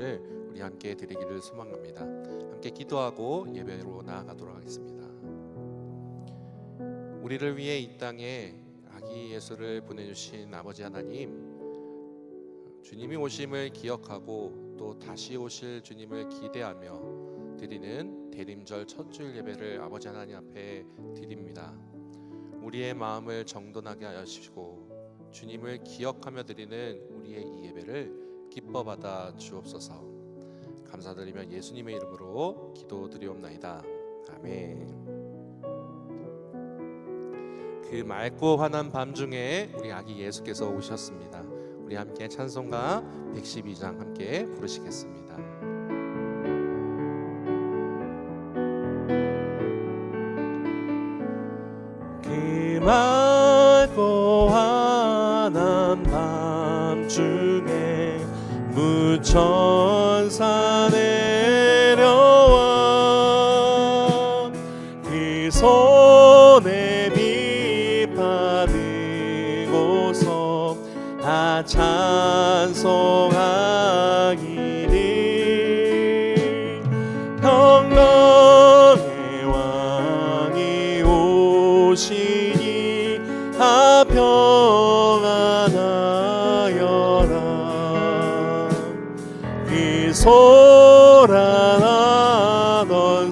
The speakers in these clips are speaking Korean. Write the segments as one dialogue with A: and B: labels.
A: 예배를 우리 함께 드리기를 소망합니다. 함께 기도하고 예배로 나아가도록 하겠습니다. 우리를 위해 이 땅에 아기 예수를 보내주신 아버지 하나님, 주님이 오심을 기억하고 또 다시 오실 주님을 기대하며 드리는 대림절 첫 주일 예배를 아버지 하나님 앞에 드립니다. 우리의 마음을 정돈하게 하여 주시고 주님을 기억하며 드리는 우리의 이 예배를 기뻐 받아 주옵소서. 감사드리며 예수님의 이름으로 기도드리옵나이다. 아멘. 그 맑고 환한 밤중에 우리 아기 예수께서 오셨습니다. 우리 함께 찬송가 112장 함께 부르시겠습니다. 그 맑고 환한 밤중에 무천사 내려와 그 손에 빛 받으고서 다 찬송하기를 평강의 왕이 오시니 다 평안하여라. 그 소란하던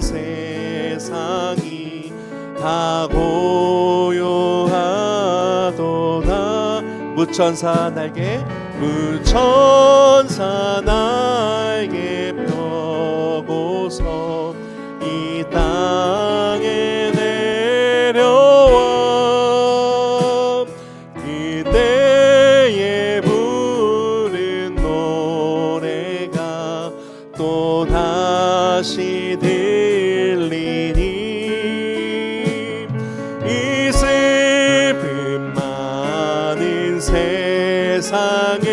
A: 세상이 다 고요하도다. 무천사 날개 펴고서 이 땅에 내려와 그때에 부른 노래가 또 다시 들리니 이 슬픔 많은 세상에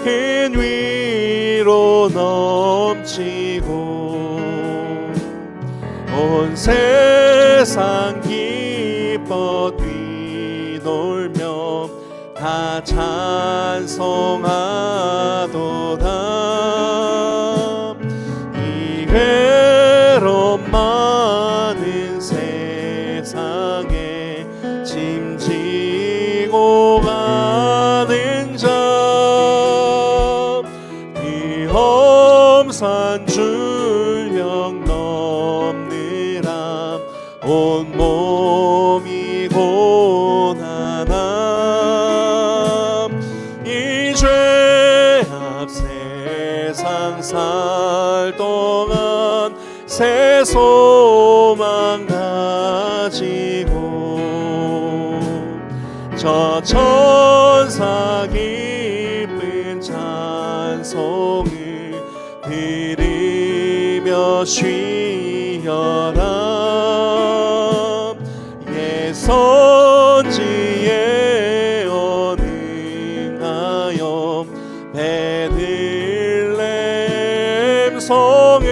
A: 큰 위로 넘치고 온 세상 기뻐 뛰놀며 다 찬송하도다. 이 괴로움 많은 세상에 짐지고 가는 자 이 험산 줄령 넘느라 온몸이 고난함 이 죄악 세상 살 동안 새 소망 가지고 저 천사 기쁜 찬송을 들으며 쉬어라. 옛 선지에 언행하여 베들레헴 성에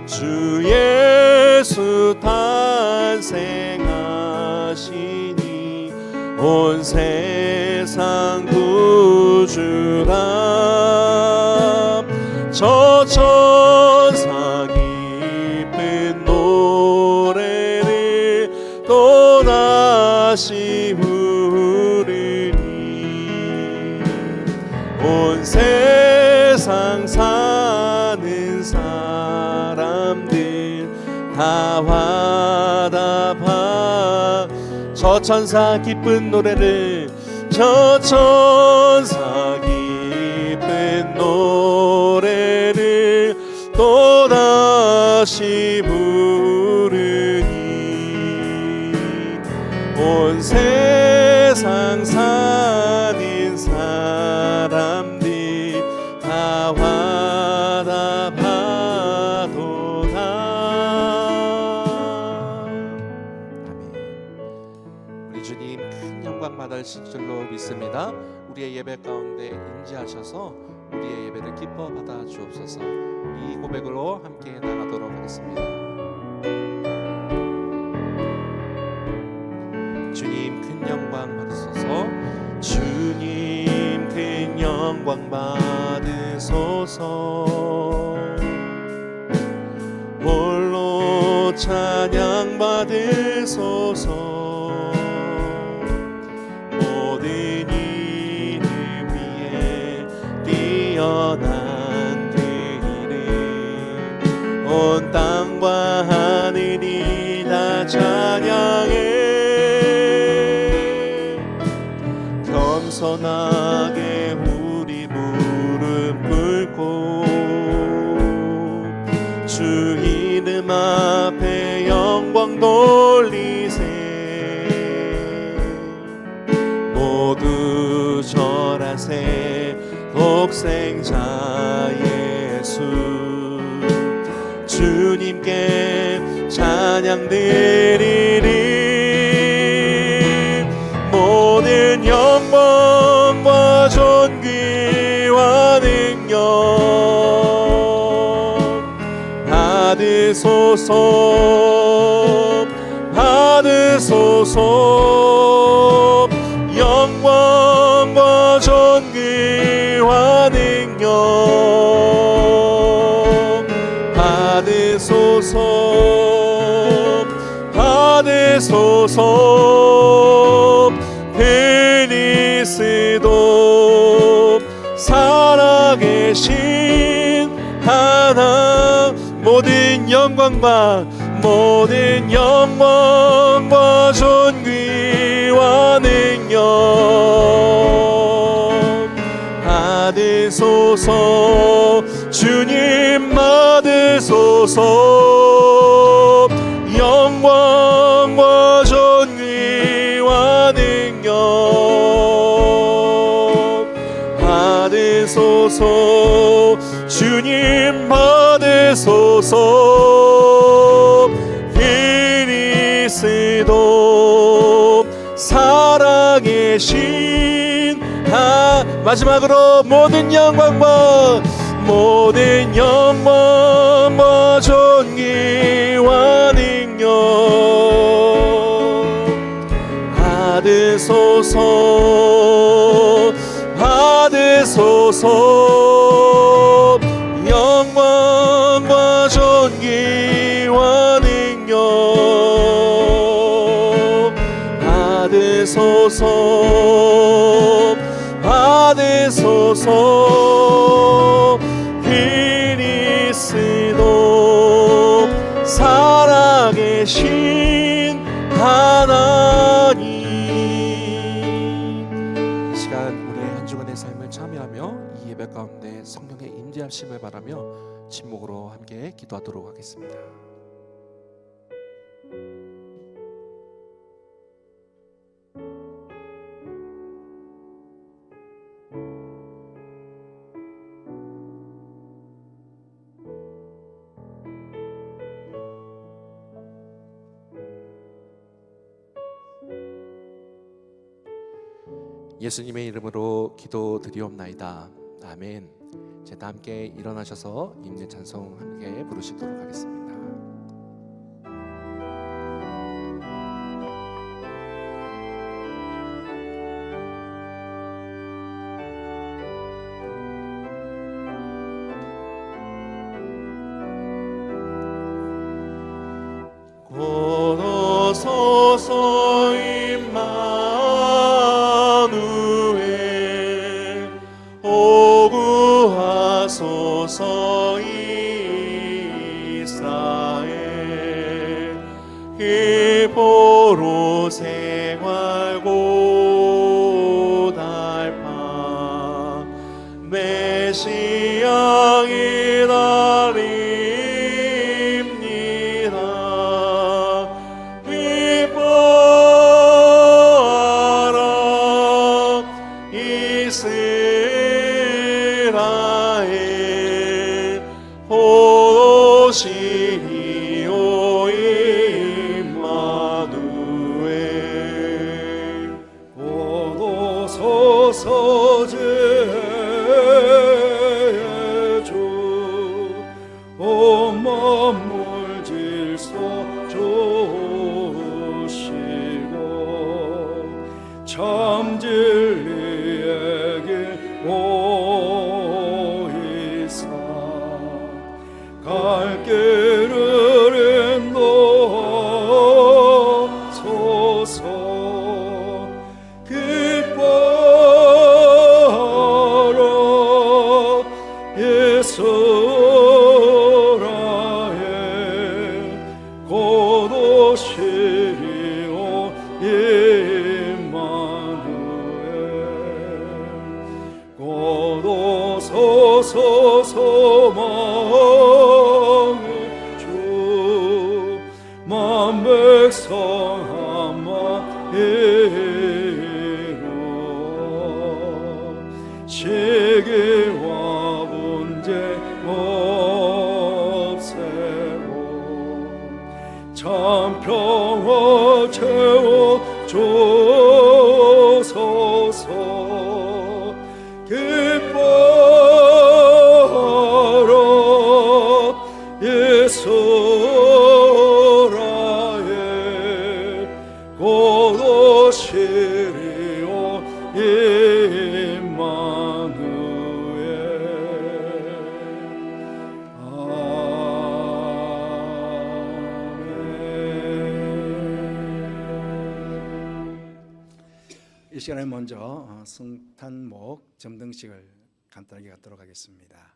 A: 주 예수 탄생하시니 온 세상 구주라. 저 천사 기쁜 노래를 또다시 부르니 온 세상 사는 사람들 다 화답하. 저 천사 기쁜 노래를 저 천사 기쁜 노래를 또다시 부르니 온 세상 사는 사람들 다 화답하도다. 아멘. 우리 주님 큰 영광 받으실 줄로 믿습니다. 우리의 예배 가운데 임재하셔서 우리의 예배를 기뻐 받아 주옵소서. 이 고백으로 함께 나가도록 하겠습니다. 주님 큰 영광 받으소서. 주님 큰 영광 받으소서. 받으소서. 홀로 찬양 받으소서. 모든 이름 위에 뛰어난 그 이름, 온 땅과 하늘이 다 찬양해. 겸손하게 우리 무릎 꿇고 주 이름 앞에 영광 돌리세. 모두 절하세. 독생자 예수 주님께 찬양 드리리. 모든 영광과 존귀와 능력 받으소서. 받으소서. 영광과 존귀와 능력 받으소서. 받으소서. 그리스도 살아계신 하나님, 모든 영광과 존귀와 능력 받으소서. 주님 받으소서. 영광과 존귀와 능력 받으소서. 주님 받으소서. 그리스도 살아계신 마지막으로 모든 영광과 존귀와 능력 받으소서. 받으소서. 영광과 존귀와 능력 받으소서. 받으소서. 그리스도 살아계신 하나님. 이 시간 우리의 한 주간의 삶을 참여하며 이 예배 가운데 성령의 임재하심을 바라며 침묵으로 함께 기도하도록 하겠습니다. 예수님의 이름으로 기도드리옵나이다. 아멘. 다 함께 일어나셔서 임재 찬송 함께 부르시도록 하겠습니다.
B: 고도소서 임마누엘 오구하소서 이스라엘 기포로 생활고 달파 메시아 기다립니다. 기뻐하라 이스라엘 호시리오 임마누엘
C: 오도소서 제 주 주소서 소망을 주 만백성 한마디로 시기와 문제 없애고 참 평화 채워주소서 기뻐하라 이스라엘 곧 오시리오 임마누엘 이 시간에 먼저 성탄목 점등식을 간단하게 갖도록 하겠습니다.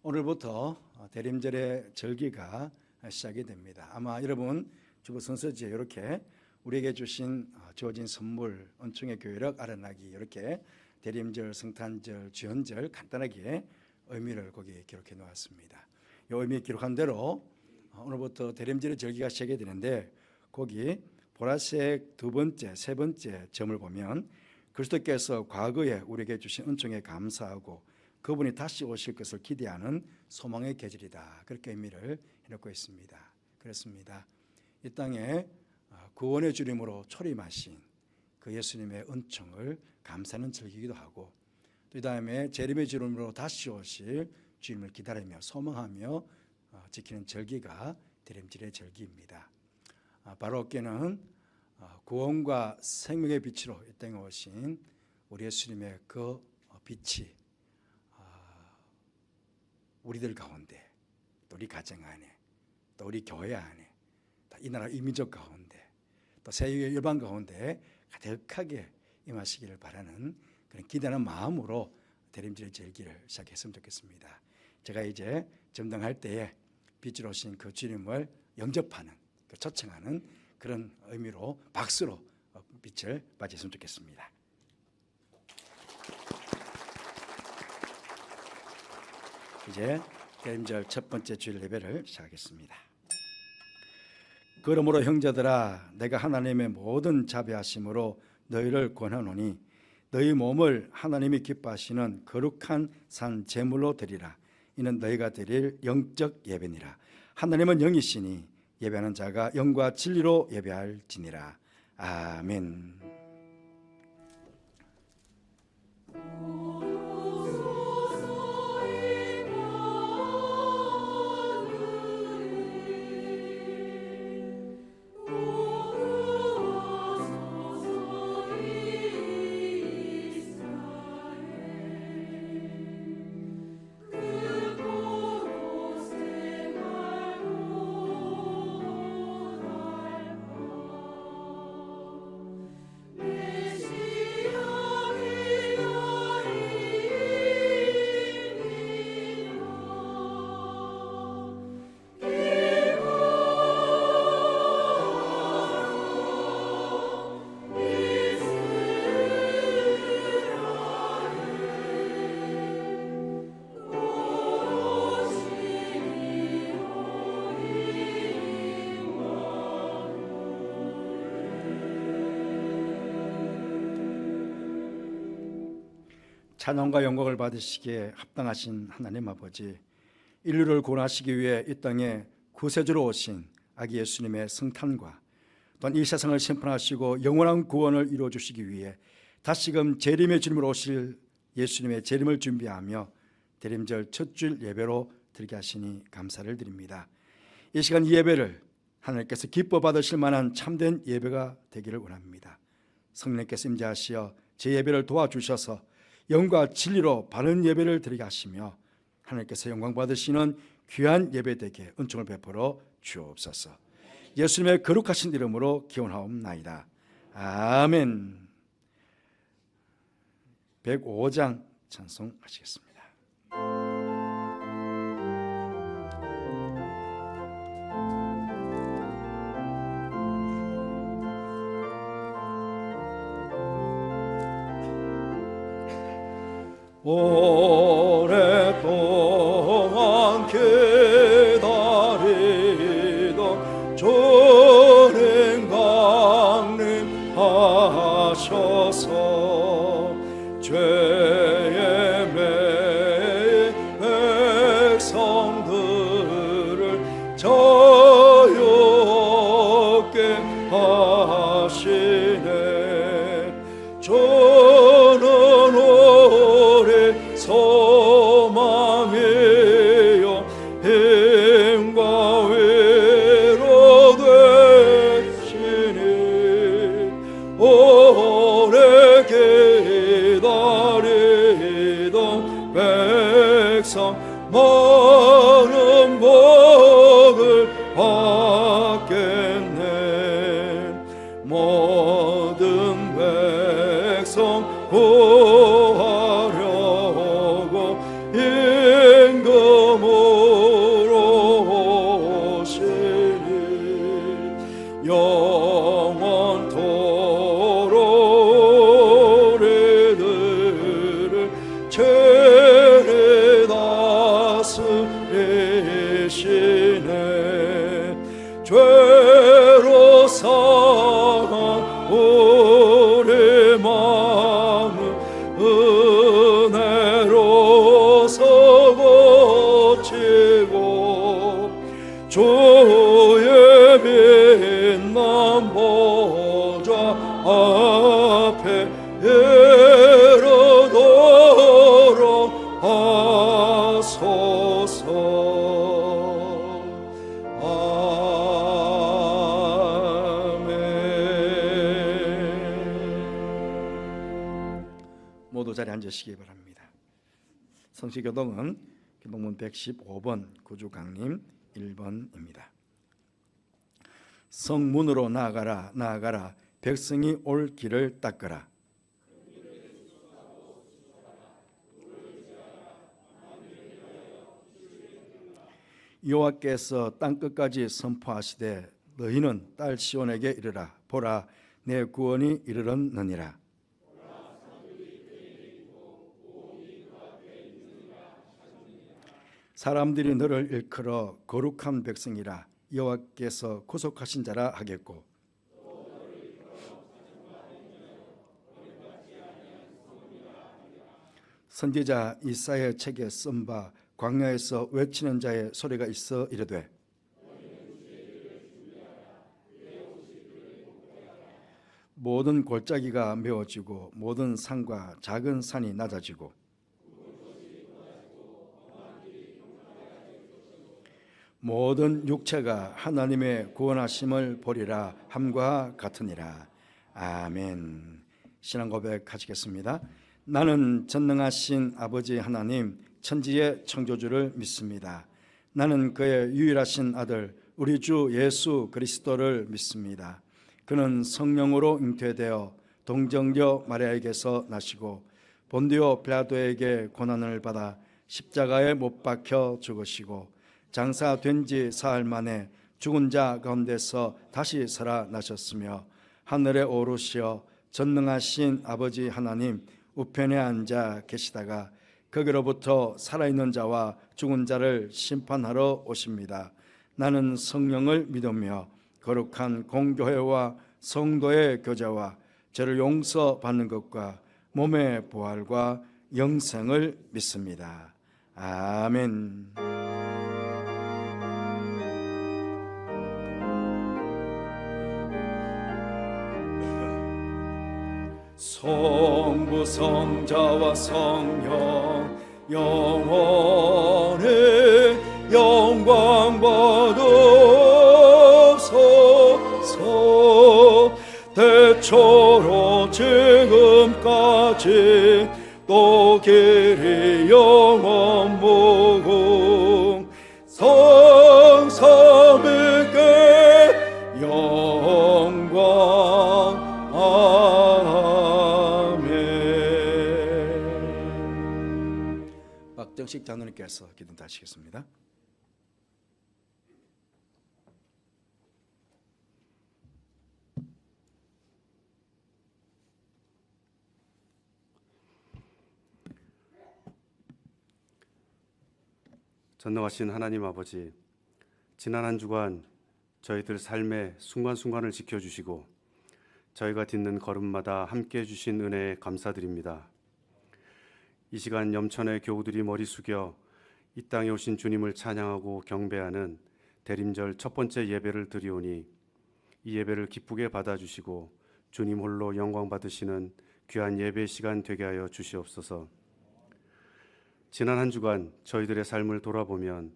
C: 오늘부터 대림절의 절기가 시작이 됩니다. 아마 여러분 주보 선서지에 이렇게 우리에게 주어진 선물, 은총의 교회력 아련하기 이렇게 대림절, 성탄절, 주연절 간단하게 의미를 거기에 기록해 놓았습니다. 이 의미 기록한 대로 오늘부터 대림절의 절기가 시작이 되는데 거기 보라색 두 번째, 세 번째 점을 보면 그리스도께서 과거에 우리에게 주신 은총에 감사하고 그분이 다시 오실 것을 기대하는 소망의 계절이다. 그렇게 의미를 해놓고 있습니다. 그렇습니다. 이 땅에 구원의 주님으로 초림하신 그 예수님의 은총을 감사하는 절기이기도 하고 또 이 다음에 재림의 주님으로 다시 오실 주님을 기다리며 소망하며 지키는 절기가 대림절의 절기입니다. 바로 어깨는 구원과 생명의 빛으로 이 땅에 오신 우리 예수님의 그 빛이 우리들 가운데 또 우리 가정 안에 또 우리 교회 안에 또 이 나라 이민족 가운데 또 세계 열방 가운데 가득하게 임하시기를 바라는 그런 기대하는 마음으로 대림절의 절기를 시작했으면 좋겠습니다. 제가 이제 점등할 때에 빛으로 오신 그 주님을 영접하는 초청하는 그런 의미로 박수로 빛을 맞이했으면 좋겠습니다. 이제 대림절 첫 번째 주일 예배를 시작하겠습니다. 그러므로 형제들아 내가 하나님의 모든 자비하심으로 너희를 권하노니 너희 몸을 하나님이 기뻐하시는 거룩한 산 제물로 드리라. 이는 너희가 드릴 영적 예배니라. 하나님은 영이시니 예배하는 자가 영과 진리로 예배할지니라. 아멘. 찬양과 영광을 받으시기에 합당하신 하나님 아버지, 인류를 구원하시기 위해 이 땅에 구세주로 오신 아기 예수님의 성탄과 또한 이 세상을 심판하시고 영원한 구원을 이루어 주시기 위해 다시금 재림의 주님으로 오실 예수님의 재림을 준비하며 대림절 첫 주일 예배로 드리게 하시니 감사를 드립니다. 이 시간 이 예배를 하나님께서 기뻐 받으실 만한 참된 예배가 되기를 원합니다. 성령께서 임재하시어 제 예배를 도와주셔서 영과 진리로 바른 예배를 드리게 하시며 하나님께서 영광 받으시는 귀한 예배 되게 은총을 베풀어 주옵소서. 예수님의 거룩하신 이름으로 기원하옵나이다. 아멘. 105장 찬송하시겠습니다. 오래 백성 많은 복을 받겠네. 모든 백성 구하려고 임금으로 오시니 영원토록 우리들을 죄를 다스리시네. 죄로 상한 우리 마음을 은혜로서 고치고 주의 빛난 보좌 앞에 이르도록 하소서. 모두 자리에 앉으시기 바랍니다. 성시교동은 교동문 115번 구주강림 1번입니다. 성문으로 나아가라 나아가라 백성이 올 길을 닦으라. 여호와께서 땅끝까지 선포하시되 너희는 딸 시온에게 이르라. 보라 내 구원이 이르렀느니라. 사람들이 너를 일컬어 거룩한 백성이라 여호와께서 구속하신 자라 하겠고 선지자 이사야의 책에 쓴 바 광야에서 외치는 자의 소리가 있어 이르되 모든 골짜기가 메워지고 모든 산과 작은 산이 낮아지고 모든 육체가 하나님의 구원하심을 보리라 함과 같으니라. 아멘. 신앙 고백하시겠습니다. 나는 전능하신 아버지 하나님 천지의 창조주를 믿습니다. 나는 그의 유일하신 아들 우리 주 예수 그리스도를 믿습니다. 그는 성령으로 잉태되어 동정녀 마리아에게서 나시고 본디오 빌라도에게 고난을 받아 십자가에 못 박혀 죽으시고 장사된 지 사흘 만에 죽은 자 가운데서 다시 살아나셨으며 하늘에 오르시어 전능하신 아버지 하나님 우편에 앉아 계시다가 거기로부터 살아있는 자와 죽은 자를 심판하러 오십니다. 나는 성령을 믿으며 거룩한 공교회와 성도의 교제와 죄를 용서받는 것과 몸의 부활과 영생을 믿습니다. 아멘. 성부 성자와 성령 영원히 영광 받으소서. 대초로 지금까지 또 길이 영원 무궁 성삼위께 영광. 박정식 장로님께서 기도하시겠습니다.
D: 전능하신 하나님 아버지, 지난 한 주간 저희들 삶의 순간순간을 지켜주시고 저희가 딛는 걸음마다 함께해 주신 은혜에 감사드립니다. 이 시간 염천의 교우들이 머리 숙여 이 땅에 오신 주님을 찬양하고 경배하는 대림절 첫 번째 예배를 드리오니 이 예배를 기쁘게 받아주시고 주님 홀로 영광 받으시는 귀한 예배 시간 되게 하여 주시옵소서. 지난 한 주간 저희들의 삶을 돌아보면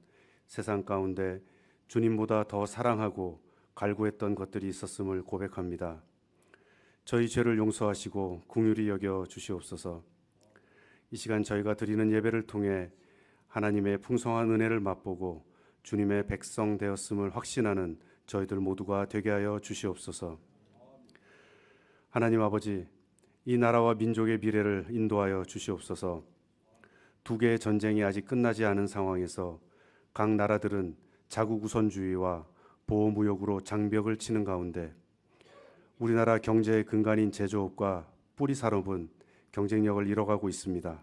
D: 세상 가운데 주님보다 더 사랑하고 갈구했던 것들이 있었음을 고백합니다. 저희 죄를 용서하시고 긍휼히 여겨 주시옵소서. 이 시간 저희가 드리는 예배를 통해 하나님의 풍성한 은혜를 맛보고 주님의 백성 되었음을 확신하는 저희들 모두가 되게 하여 주시옵소서. 하나님 아버지, 이 나라와 민족의 미래를 인도하여 주시옵소서. 두 개의 전쟁이 아직 끝나지 않은 상황에서 각 나라들은 자국 우선주의와 보호무역으로 장벽을 치는 가운데 우리나라 경제의 근간인 제조업과 뿌리 산업은 경쟁력을 잃어가고 있습니다.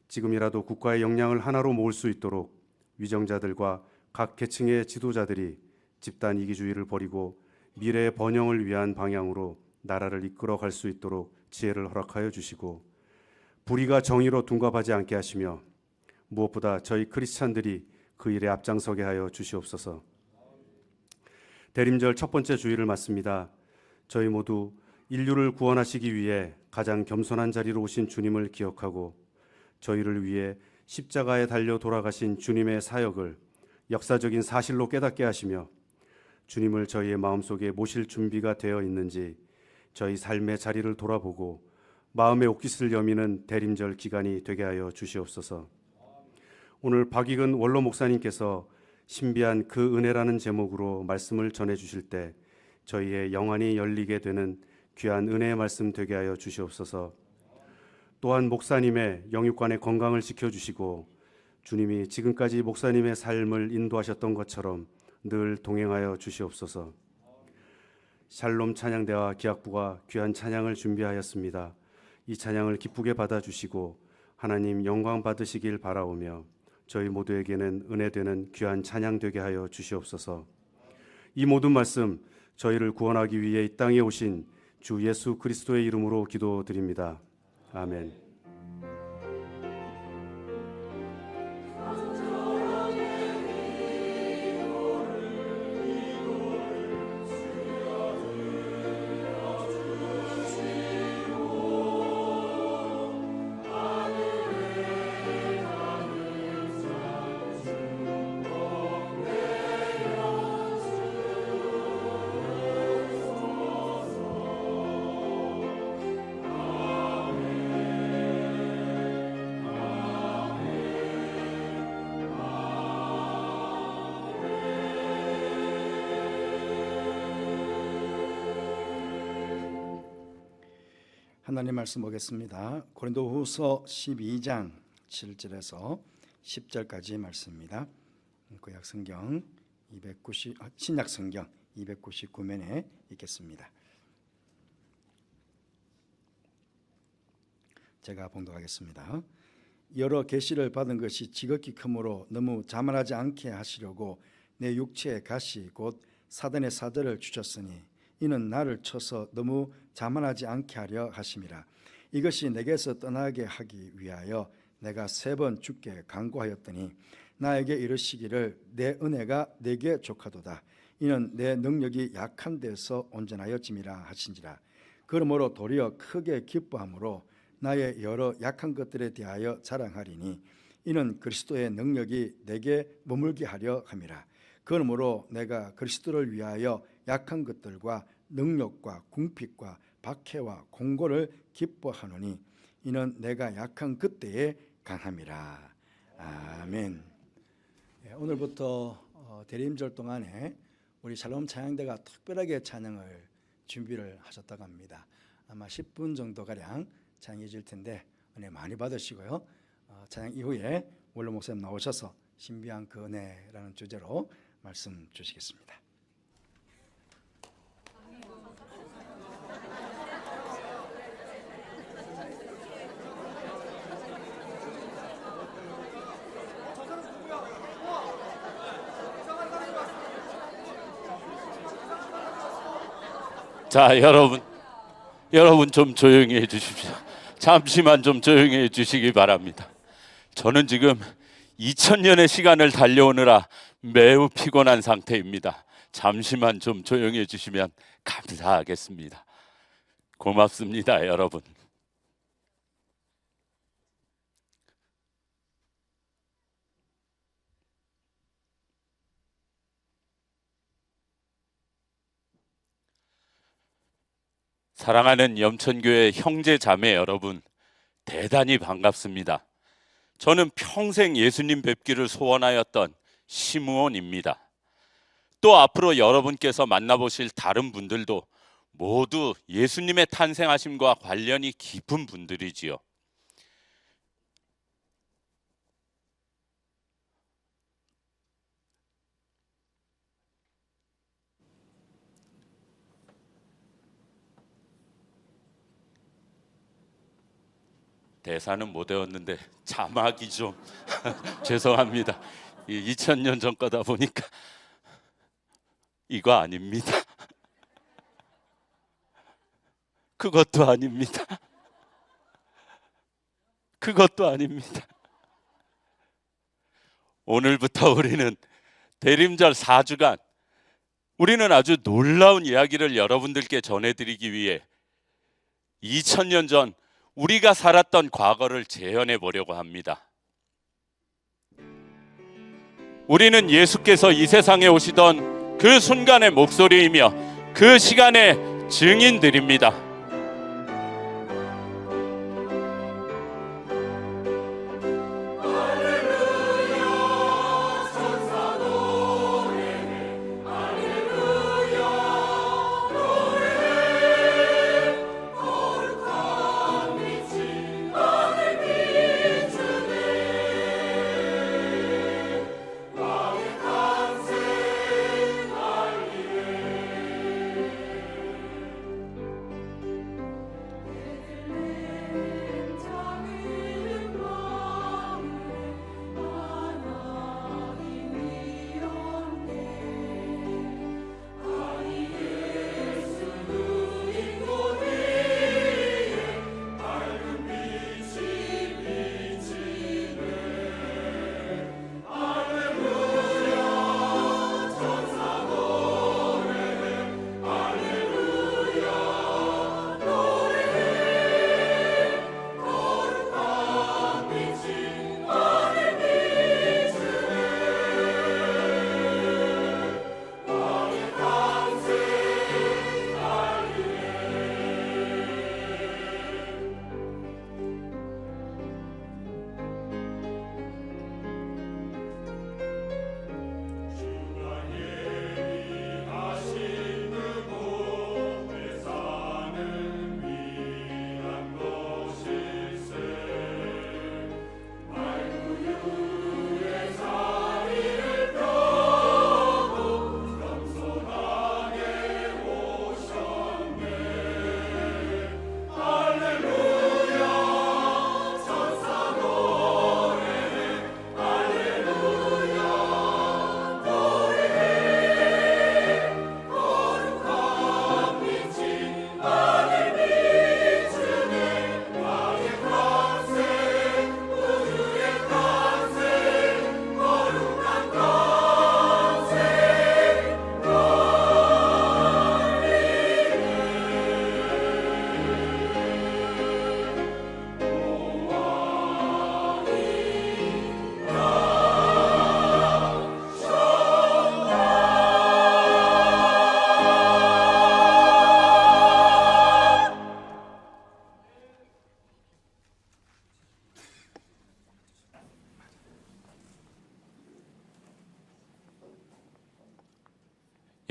D: 지금이라도 국가의 역량을 하나로 모을 수 있도록 위정자들과 각 계층의 지도자들이 집단 이기주의를 버리고 미래의 번영을 위한 방향으로 나라를 이끌어 갈 수 있도록 지혜를 허락하여 주시고 불의가 정의로 둔갑하지 않게 하시며 무엇보다 저희 크리스찬들이 그 일에 앞장서게 하여 주시옵소서. 대림절 첫 번째 주일을 맞습니다. 저희 모두 인류를 구원하시기 위해 가장 겸손한 자리로 오신 주님을 기억하고 저희를 위해 십자가에 달려 돌아가신 주님의 사역을 역사적인 사실로 깨닫게 하시며 주님을 저희의 마음속에 모실 준비가 되어 있는지 저희 삶의 자리를 돌아보고 마음의 옥깃을 여미는 대림절 기간이 되게 하여 주시옵소서. 오늘 박익은 원로 목사님께서 신비한 그 은혜라는 제목으로 말씀을 전해 주실 때 저희의 영안이 열리게 되는 귀한 은혜의 말씀 되게 하여 주시옵소서. 또한 목사님의 영육간의 건강을 지켜주시고 주님이 지금까지 목사님의 삶을 인도하셨던 것처럼 늘 동행하여 주시옵소서. 샬롬 찬양대와 기악부가 귀한 찬양을 준비하였습니다. 이 찬양을 기쁘게 받아주시고 하나님 영광 받으시길 바라오며 저희 모두에게는 은혜되는 귀한 찬양 되게 하여 주시옵소서. 이 모든 말씀 저희를 구원하기 위해 이 땅에 오신 주 예수 그리스도의 이름으로 기도드립니다. 아멘.
C: 하나님 말씀 보겠습니다. 고린도후서 12장 7절에서 10절까지 말씀입니다. 구약성경 290 신약성경 299면에 있겠습니다. 제가 봉독하겠습니다. 여러 계시를 받은 것이 지극히 크므로 너무 자만하지 않게 하시려고 내 육체의 가시 곧 사단의 사대를 주셨으니 이는 나를 쳐서 너무 자만하지 않게 하려 하심이라. 이것이 내게서 떠나게 하기 위하여 내가 3번 주께 간구하였더니 나에게 이르시기를 내 은혜가 내게 족하도다. 이는 내 능력이 약한 데서 온전하였음이라 하신지라. 그러므로 도리어 크게 기뻐함으로 나의 여러 약한 것들에 대하여 자랑하리니 이는 그리스도의 능력이 내게 머물게 하려 함이라. 그러므로 내가 그리스도를 위하여 약한 것들과 능력과 궁핍과 박해와 공고를 기뻐하노니 이는 내가 약한 그때에 강함이라. 아멘. 오늘부터 대림절 동안에 우리 샬롬 찬양대가 특별하게 찬양을 준비를 하셨다고 합니다. 아마 10분 정도가량 찬양해 줄 텐데 은혜 많이 받으시고요. 찬양 이후에 원로 목사님 나오셔서 신비한 그 은혜라는 주제로 말씀 주시겠습니다.
E: 자, 여러분 좀 조용히 해 주십시오. 잠시만 좀 조용히 해 주시기 바랍니다. 저는 지금 2000년의 시간을 달려오느라 매우 피곤한 상태입니다. 잠시만 좀 조용히 해 주시면 감사하겠습니다. 고맙습니다, 여러분. 사랑하는 염천교회 형제 자매 여러분, 대단히 반갑습니다. 저는 평생 예수님 뵙기를 소원하였던 시므온입니다. 또 앞으로 여러분께서 만나보실 다른 분들도 모두 예수님의 탄생하심과 관련이 깊은 분들이지요. 대사는 못 외웠는데 자막이 좀 죄송합니다. 2000년 전 거다 보니까 이거 아닙니다. 그것도 아닙니다. 그것도 아닙니다. 오늘부터 우리는 대림절 4주간 우리는 아주 놀라운 이야기를 여러분들께 전해드리기 위해 2000년 전 우리가 살았던 과거를 재현해 보려고 합니다. 우리는 예수께서 이 세상에 오시던 그 순간의 목소리이며 그 시간의 증인들입니다.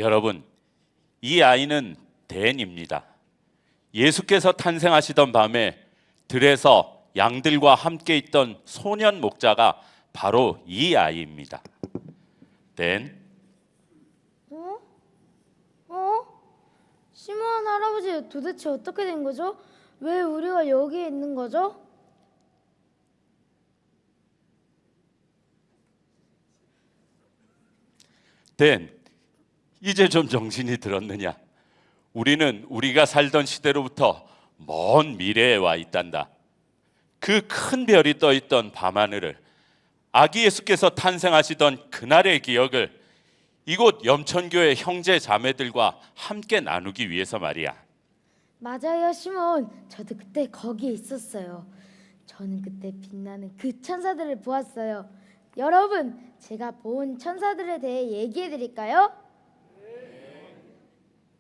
E: 여러분, 이 아이는 댄입니다. 예수께서 탄생하시던 밤에 들에서 양들과 함께 있던 소년 목자가 바로 이 아이입니다. 댄,
F: 시므온 할아버지, 도대체 어떻게 된 거죠? 왜 우리가 여기에 있는 거죠?
E: 댄, 이제 좀 정신이 들었느냐? 우리는 우리가 살던 시대로부터 먼 미래에 와 있단다. 그 큰 별이 떠 있던 밤하늘을, 아기 예수께서 탄생하시던 그날의 기억을 이곳 염천교회 형제 자매들과 함께 나누기 위해서 말이야.
F: 맞아요, 시므온. 저도 그때 거기에 있었어요. 저는 그때 빛나는 그 천사들을 보았어요. 여러분, 제가 본 천사들에 대해 얘기해 드릴까요?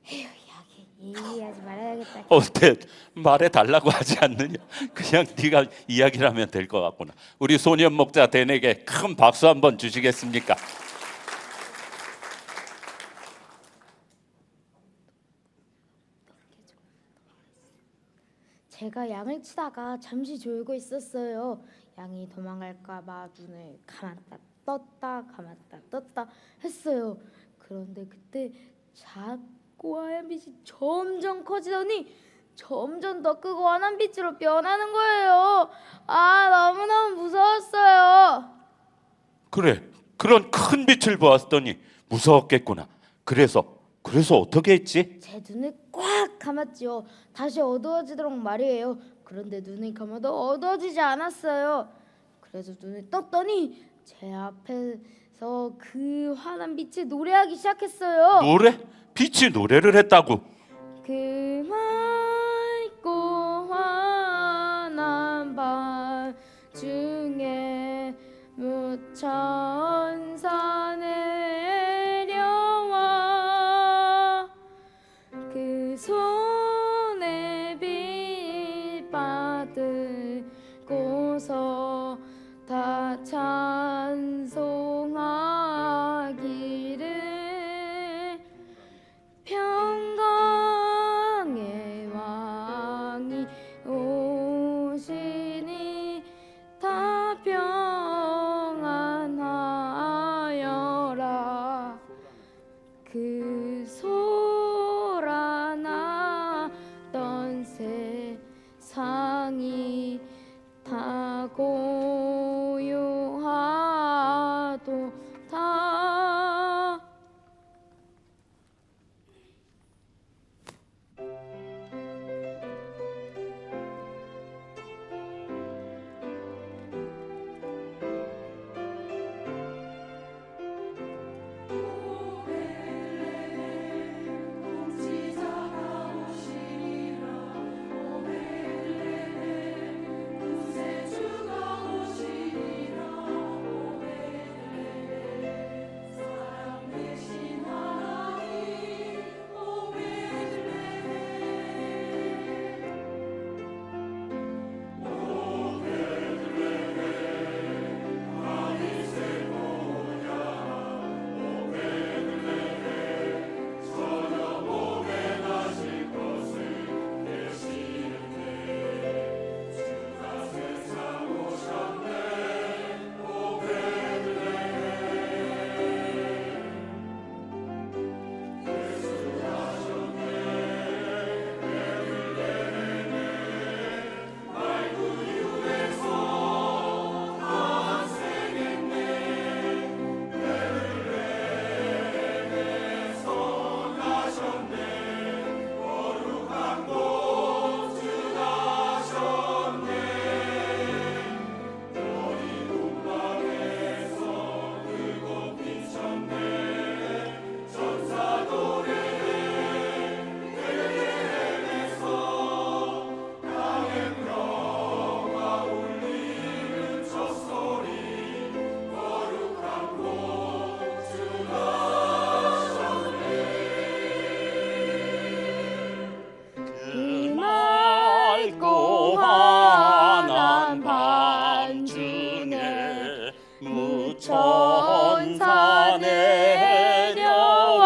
F: 에휴, 하지 말아야겠다.
E: 어때 말해 달라고 하지 않느냐? 그냥 네가 이야기를 하면 될 것 같구나. 우리 소년 목자 댄에게 큰 박수 한번 주시겠습니까?
F: 제가 양을 치다가 잠시 졸고 있었어요. 양이 도망갈까봐 눈을 감았다 떴다 감았다 떴다 했어요. 그런데 그때 작고 하얀 빛이 점점 커지더니 점점 더 크고 환한 빛으로 변하는 거예요. 너무너무 무서웠어요.
E: 그래, 그런 큰 빛을 보았더니 무서웠겠구나. 그래서 어떻게 했지?
F: 제 눈을 꽉 감았지요. 다시 어두워지도록 말이에요. 그런데 눈을 감아도 어두워지지 않았어요. 그래서 눈을 떴더니 제 앞에서 그 환한 빛이 노래하기 시작했어요.
E: 노래? 빛이 노래를 했다고?
F: 그 맑고 환한 밤 중에 무천사 내려와 그 손에 빛 받들고서 다 찬송하기를 평강의 왕이 오시니 다 평안하여라. 그 소란하던 세상이 다 고요하도다. 천사 내려와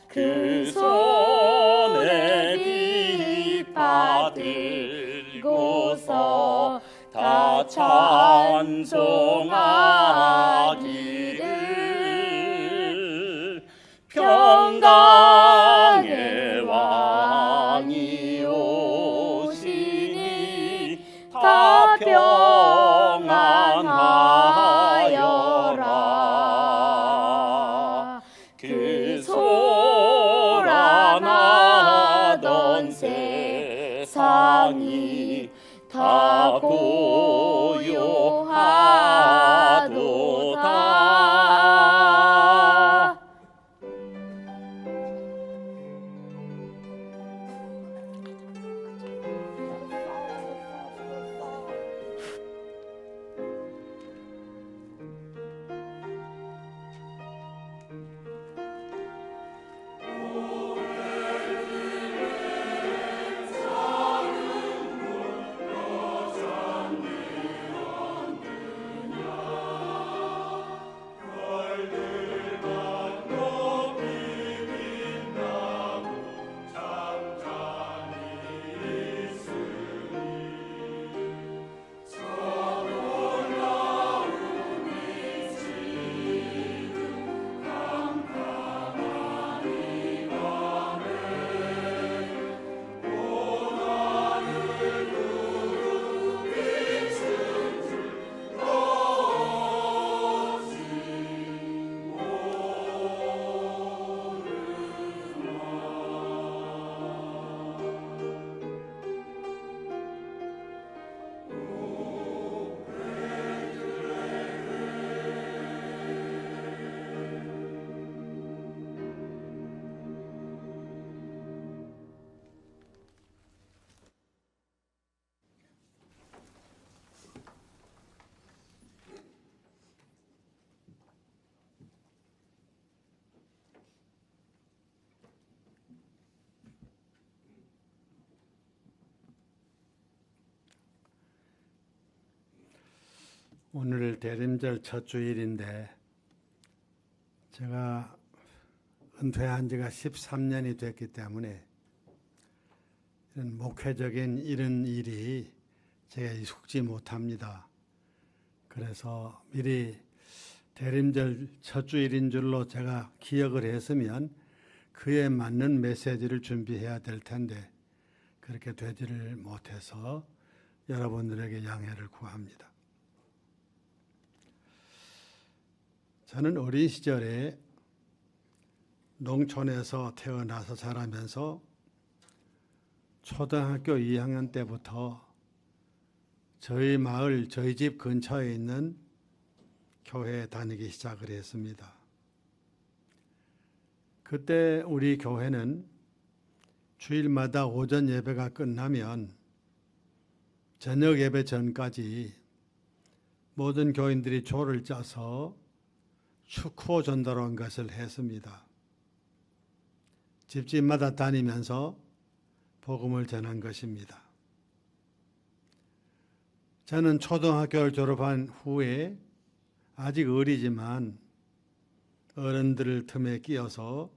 F: 그 손에 빛 받들고서 다 찬송하기를 평강의 왕이 오시니 다 평안하여라. 그 소란하던 세상이 다 고요하도다.
C: 오늘 대림절 첫 주일인데 제가 은퇴한 지가 13년이 됐기 때문에 이런 목회적인 이런 일이 제가 익숙지 못합니다. 그래서 미리 대림절 첫 주일인 줄로 제가 기억을 했으면 그에 맞는 메시지를 준비해야 될 텐데 그렇게 되지를 못해서 여러분들에게 양해를 구합니다. 저는 어린 시절에 농촌에서 태어나서 자라면서 초등학교 2학년 때부터 저희 마을, 저희 집 근처에 있는 교회에 다니기 시작을 했습니다. 그때 우리 교회는 주일마다 오전 예배가 끝나면 저녁 예배 전까지 모든 교인들이 조를 짜서 축구 전도라는 것을 했습니다. 집집마다 다니면서 복음을 전한 것입니다. 저는 초등학교를 졸업한 후에 아직 어리지만 어른들을 틈에 끼어서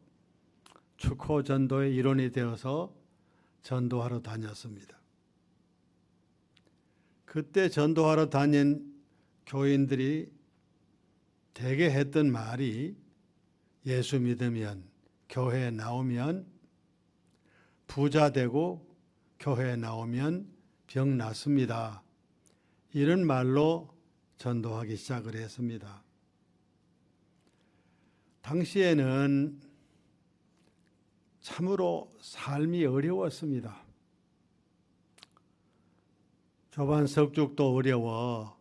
C: 축구 전도의 일원이 되어서 전도하러 다녔습니다. 그때 전도하러 다닌 교인들이 대개 했던 말이 예수 믿으면 교회에 나오면 부자 되고 교회에 나오면 병 낫습니다. 이런 말로 전도하기 시작을 했습니다. 당시에는 참으로 삶이 어려웠습니다. 조반 석죽도 어려워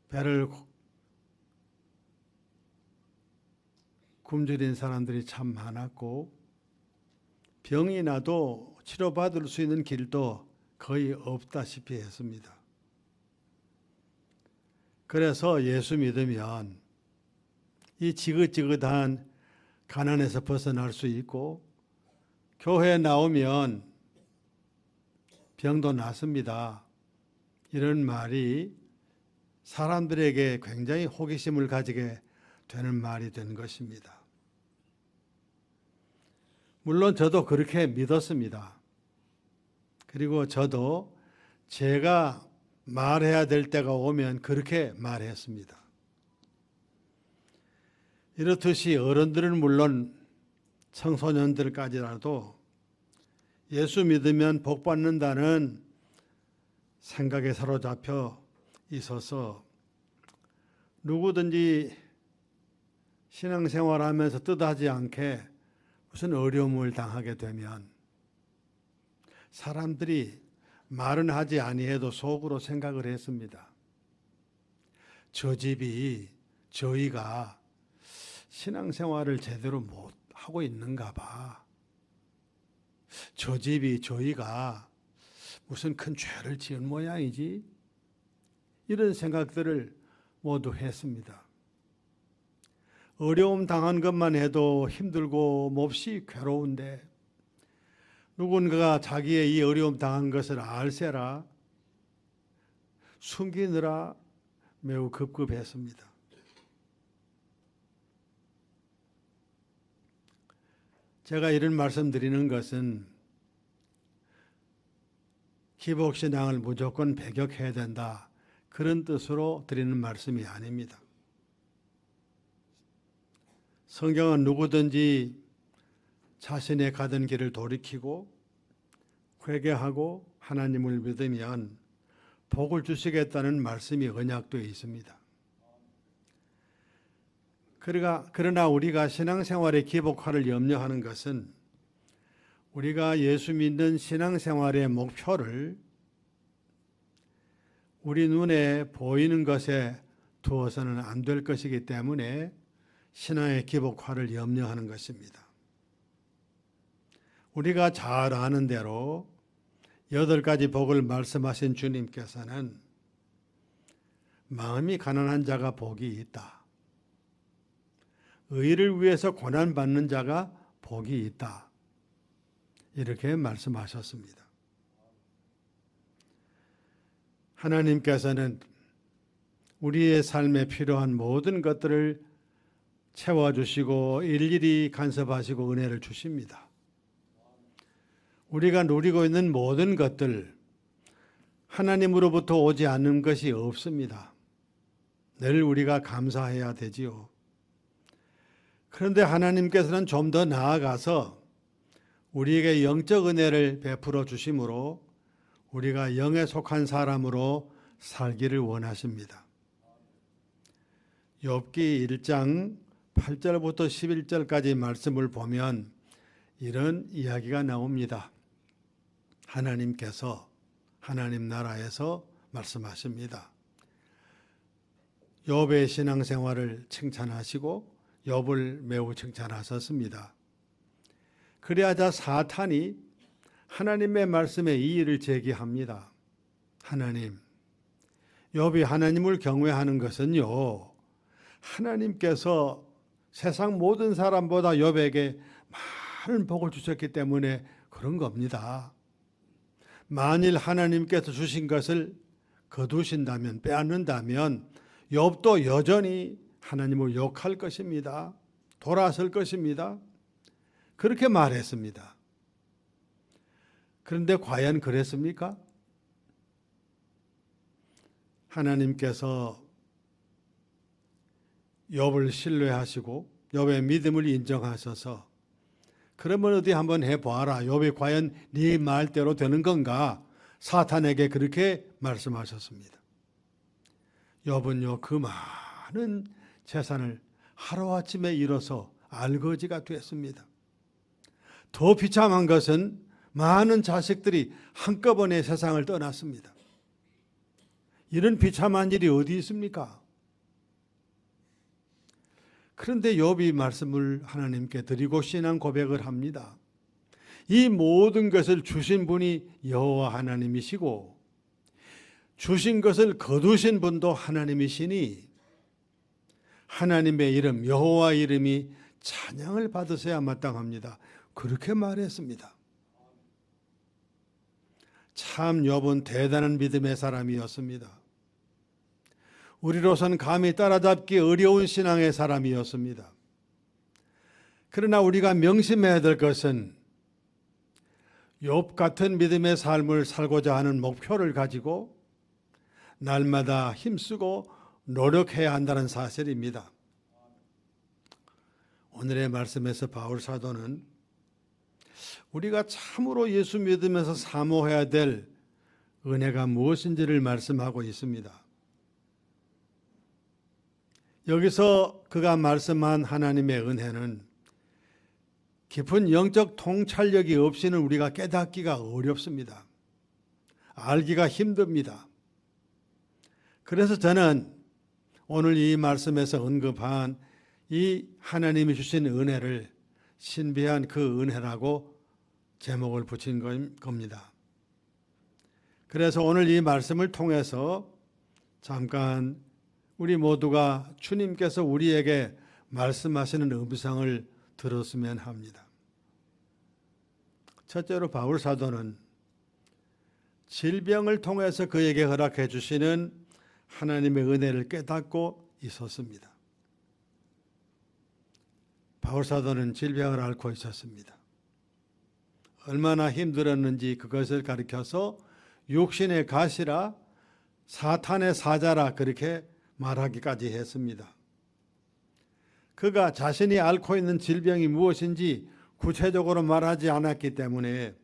C: 배를 굶주린 사람들이 참 많았고 병이 나도 치료받을 수 있는 길도 거의 없다시피 했습니다. 그래서 예수 믿으면 이 지긋지긋한 가난에서 벗어날 수 있고 교회에 나오면 병도 낫습니다. 이런 말이 사람들에게 굉장히 호기심을 가지게 되는 말이 된 것입니다. 물론 저도 그렇게 믿었습니다. 그리고 저도 제가 말해야 될 때가 오면 그렇게 말했습니다. 이렇듯이 어른들은 물론 청소년들까지라도 예수 믿으면 복 받는다는 생각에 사로잡혀 있어서 누구든지 신앙생활하면서 뜻하지 않게 무슨 어려움을 당하게 되면 사람들이 말은 하지 아니해도 속으로 생각을 했습니다. 저 집이 저희가 신앙생활을 제대로 못 하고 있는가 봐. 저 집이 저희가 무슨 큰 죄를 지은 모양이지? 이런 생각들을 모두 했습니다. 어려움 당한 것만 해도 힘들고 몹시 괴로운데 누군가가 자기의 이 어려움 당한 것을 알세라 숨기느라 매우 급급했습니다. 제가 이런 말씀 드리는 것은 기복신앙을 무조건 배격해야 된다 그런 뜻으로 드리는 말씀이 아닙니다. 성경은 누구든지 자신의 가던 길을 돌이키고 회개하고 하나님을 믿으면 복을 주시겠다는 말씀이 언약되어 있습니다. 그러나 우리가 신앙생활의 기복화를 염려하는 것은 우리가 예수 믿는 신앙생활의 목표를 우리 눈에 보이는 것에 두어서는 안 될 것이기 때문에 신앙의 기복화를 염려하는 것입니다. 우리가 잘 아는 대로 8가지 복을 말씀하신 주님께서는 마음이 가난한 자가 복이 있다. 의를 위해서 고난받는 자가 복이 있다. 이렇게 말씀하셨습니다. 하나님께서는
G: 우리의 삶에 필요한 모든 것들을 채워주시고 일일이 간섭하시고 은혜를 주십니다. 우리가 누리고 있는 모든 것들 하나님으로부터 오지 않는 것이 없습니다. 늘 우리가 감사해야 되지요. 그런데 하나님께서는 좀 더 나아가서 우리에게 영적 은혜를 베풀어 주심으로 우리가 영에 속한 사람으로 살기를 원하십니다. 욥기 1장 8절부터 11절까지 말씀을 보면 이런 이야기가 나옵니다. 하나님께서 하나님 나라에서 말씀하십니다. 욥의 신앙생활을 칭찬하시고 욥을 매우 칭찬하셨습니다. 그리하자 사탄이 하나님의 말씀에 이의를 제기합니다. 하나님, 욥이 하나님을 경외하는 것은요, 하나님께서 세상 모든 사람보다 욥에게 많은 복을 주셨기 때문에 그런 겁니다. 만일 하나님께서 주신 것을 거두신다면, 빼앗는다면 욥도 여전히 하나님을 욕할 것입니다. 돌아설 것입니다. 그렇게 말했습니다. 그런데 과연 그랬습니까? 하나님께서 욥을 신뢰하시고 욥의 믿음을 인정하셔서 그러면 어디 한번 해봐라. 욥이 과연 네 말대로 되는 건가? 사탄에게 그렇게 말씀하셨습니다. 욥은요, 그 많은 재산을 하루아침에 잃어서 알거지가 됐습니다. 더 비참한 것은 많은 자식들이 한꺼번에 세상을 떠났습니다. 이런 비참한 일이 어디 있습니까? 그런데 욥이 말씀을 하나님께 드리고 신앙 고백을 합니다. 이 모든 것을 주신 분이 여호와 하나님이시고 주신 것을 거두신 분도 하나님이시니 하나님의 이름 여호와 이름이 찬양을 받으셔야 마땅합니다. 그렇게 말했습니다. 참 욥은 대단한 믿음의 사람이었습니다. 우리로선 감히 따라잡기 어려운 신앙의 사람이었습니다. 그러나 우리가 명심해야 될 것은 욥 같은 믿음의 삶을 살고자 하는 목표를 가지고 날마다 힘쓰고 노력해야 한다는 사실입니다. 오늘의 말씀에서 바울 사도는 우리가 참으로 예수 믿으면서 사모해야 될 은혜가 무엇인지를 말씀하고 있습니다. 여기서 그가 말씀한 하나님의 은혜는 깊은 영적 통찰력이 없이는 우리가 깨닫기가 어렵습니다. 알기가 힘듭니다. 그래서 저는 오늘 이 말씀에서 언급한 이 하나님이 주신 은혜를 신비한 그 은혜라고 제목을 붙인 겁니다. 그래서 오늘 이 말씀을 통해서 잠깐 우리 모두가 주님께서 우리에게 말씀하시는 음성을 들었으면 합니다. 첫째로 바울 사도는 질병을 통해서 그에게 허락해 주시는 하나님의 은혜를 깨닫고 있었습니다. 바울 사도는 질병을 앓고 있었습니다. 얼마나 힘들었는지 그것을 가리켜서 육신의 가시라 사탄의 사자라 그렇게 말하기까지 했습니다. 그가 자신이 앓고 있는 질병이 무엇인지 구체적으로 말하지 않았기 때문에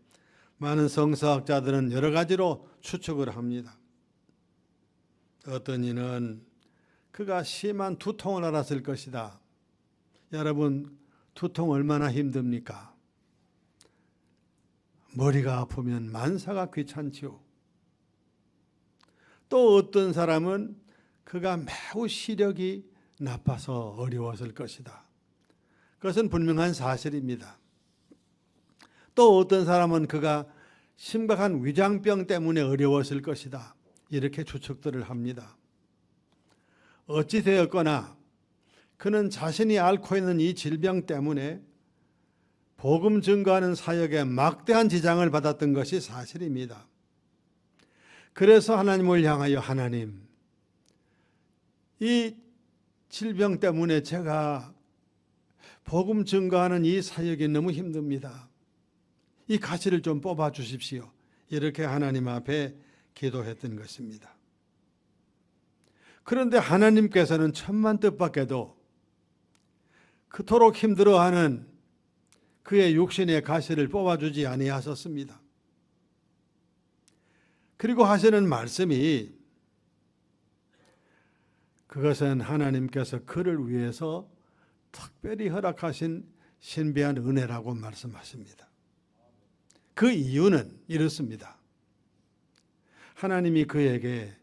G: 많은 성서학자들은 여러 가지로 추측을 합니다. 어떤 이는 그가 심한 두통을 앓았을 것이다. 여러분, 두통 얼마나 힘듭니까? 머리가 아프면 만사가 귀찮지요. 또 어떤 사람은 그가 매우 시력이 나빠서 어려웠을 것이다. 그것은 분명한 사실입니다. 또 어떤 사람은 그가 심각한 위장병 때문에 어려웠을 것이다. 이렇게 추측들을 합니다. 어찌 되었거나 그는 자신이 앓고 있는 이 질병 때문에 복음 증거하는 사역에 막대한 지장을 받았던 것이 사실입니다. 그래서 하나님을 향하여 하나님, 이 질병 때문에 제가 복음 증거하는 이 사역이 너무 힘듭니다. 이 가시를 좀 뽑아 주십시오. 이렇게 하나님 앞에 기도했던 것입니다. 그런데 하나님께서는 천만 뜻밖에도 그토록 힘들어하는 그의 육신의 가시를 뽑아주지 아니하셨습니다. 그리고 하시는 말씀이 그것은 하나님께서 그를 위해서 특별히 허락하신 신비한 은혜라고 말씀하십니다. 그 이유는 이렇습니다. 하나님이 그에게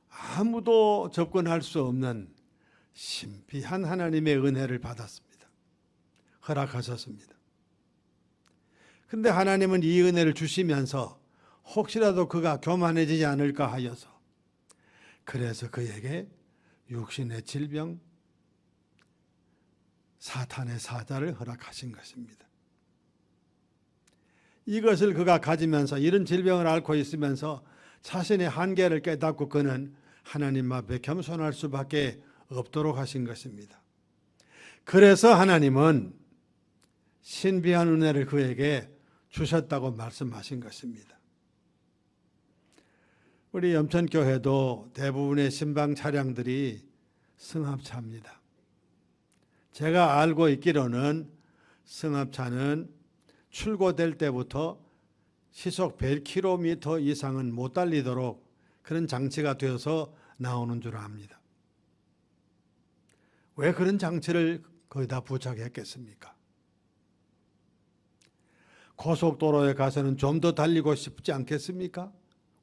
G: 아무도 접근할 수 없는 신비한 하나님의 은혜를 받았습니다. 허락하셨습니다. 그런데 하나님은 이 은혜를 주시면서 혹시라도 그가 교만해지지 않을까 하여서 그래서 그에게 육신의 질병, 사탄의 사자를 허락하신 것입니다. 이것을 그가 가지면서 이런 질병을 앓고 있으면서 자신의 한계를 깨닫고 그는 하나님 앞에 겸손할 수밖에 없도록 하신 것입니다. 그래서 하나님은 신비한 은혜를 그에게 주셨다고 말씀하신 것입니다. 우리 염천교회도 대부분의 신방 차량들이 승합차입니다. 제가 알고 있기로는 승합차는 출고될 때부터 시속 100km 이상은 못 달리도록 그런 장치가 되어서 나오는 줄 압니다. 왜 그런 장치를 거기다 부착했겠습니까? 고속도로에 가서는 좀 더 달리고 싶지 않겠습니까?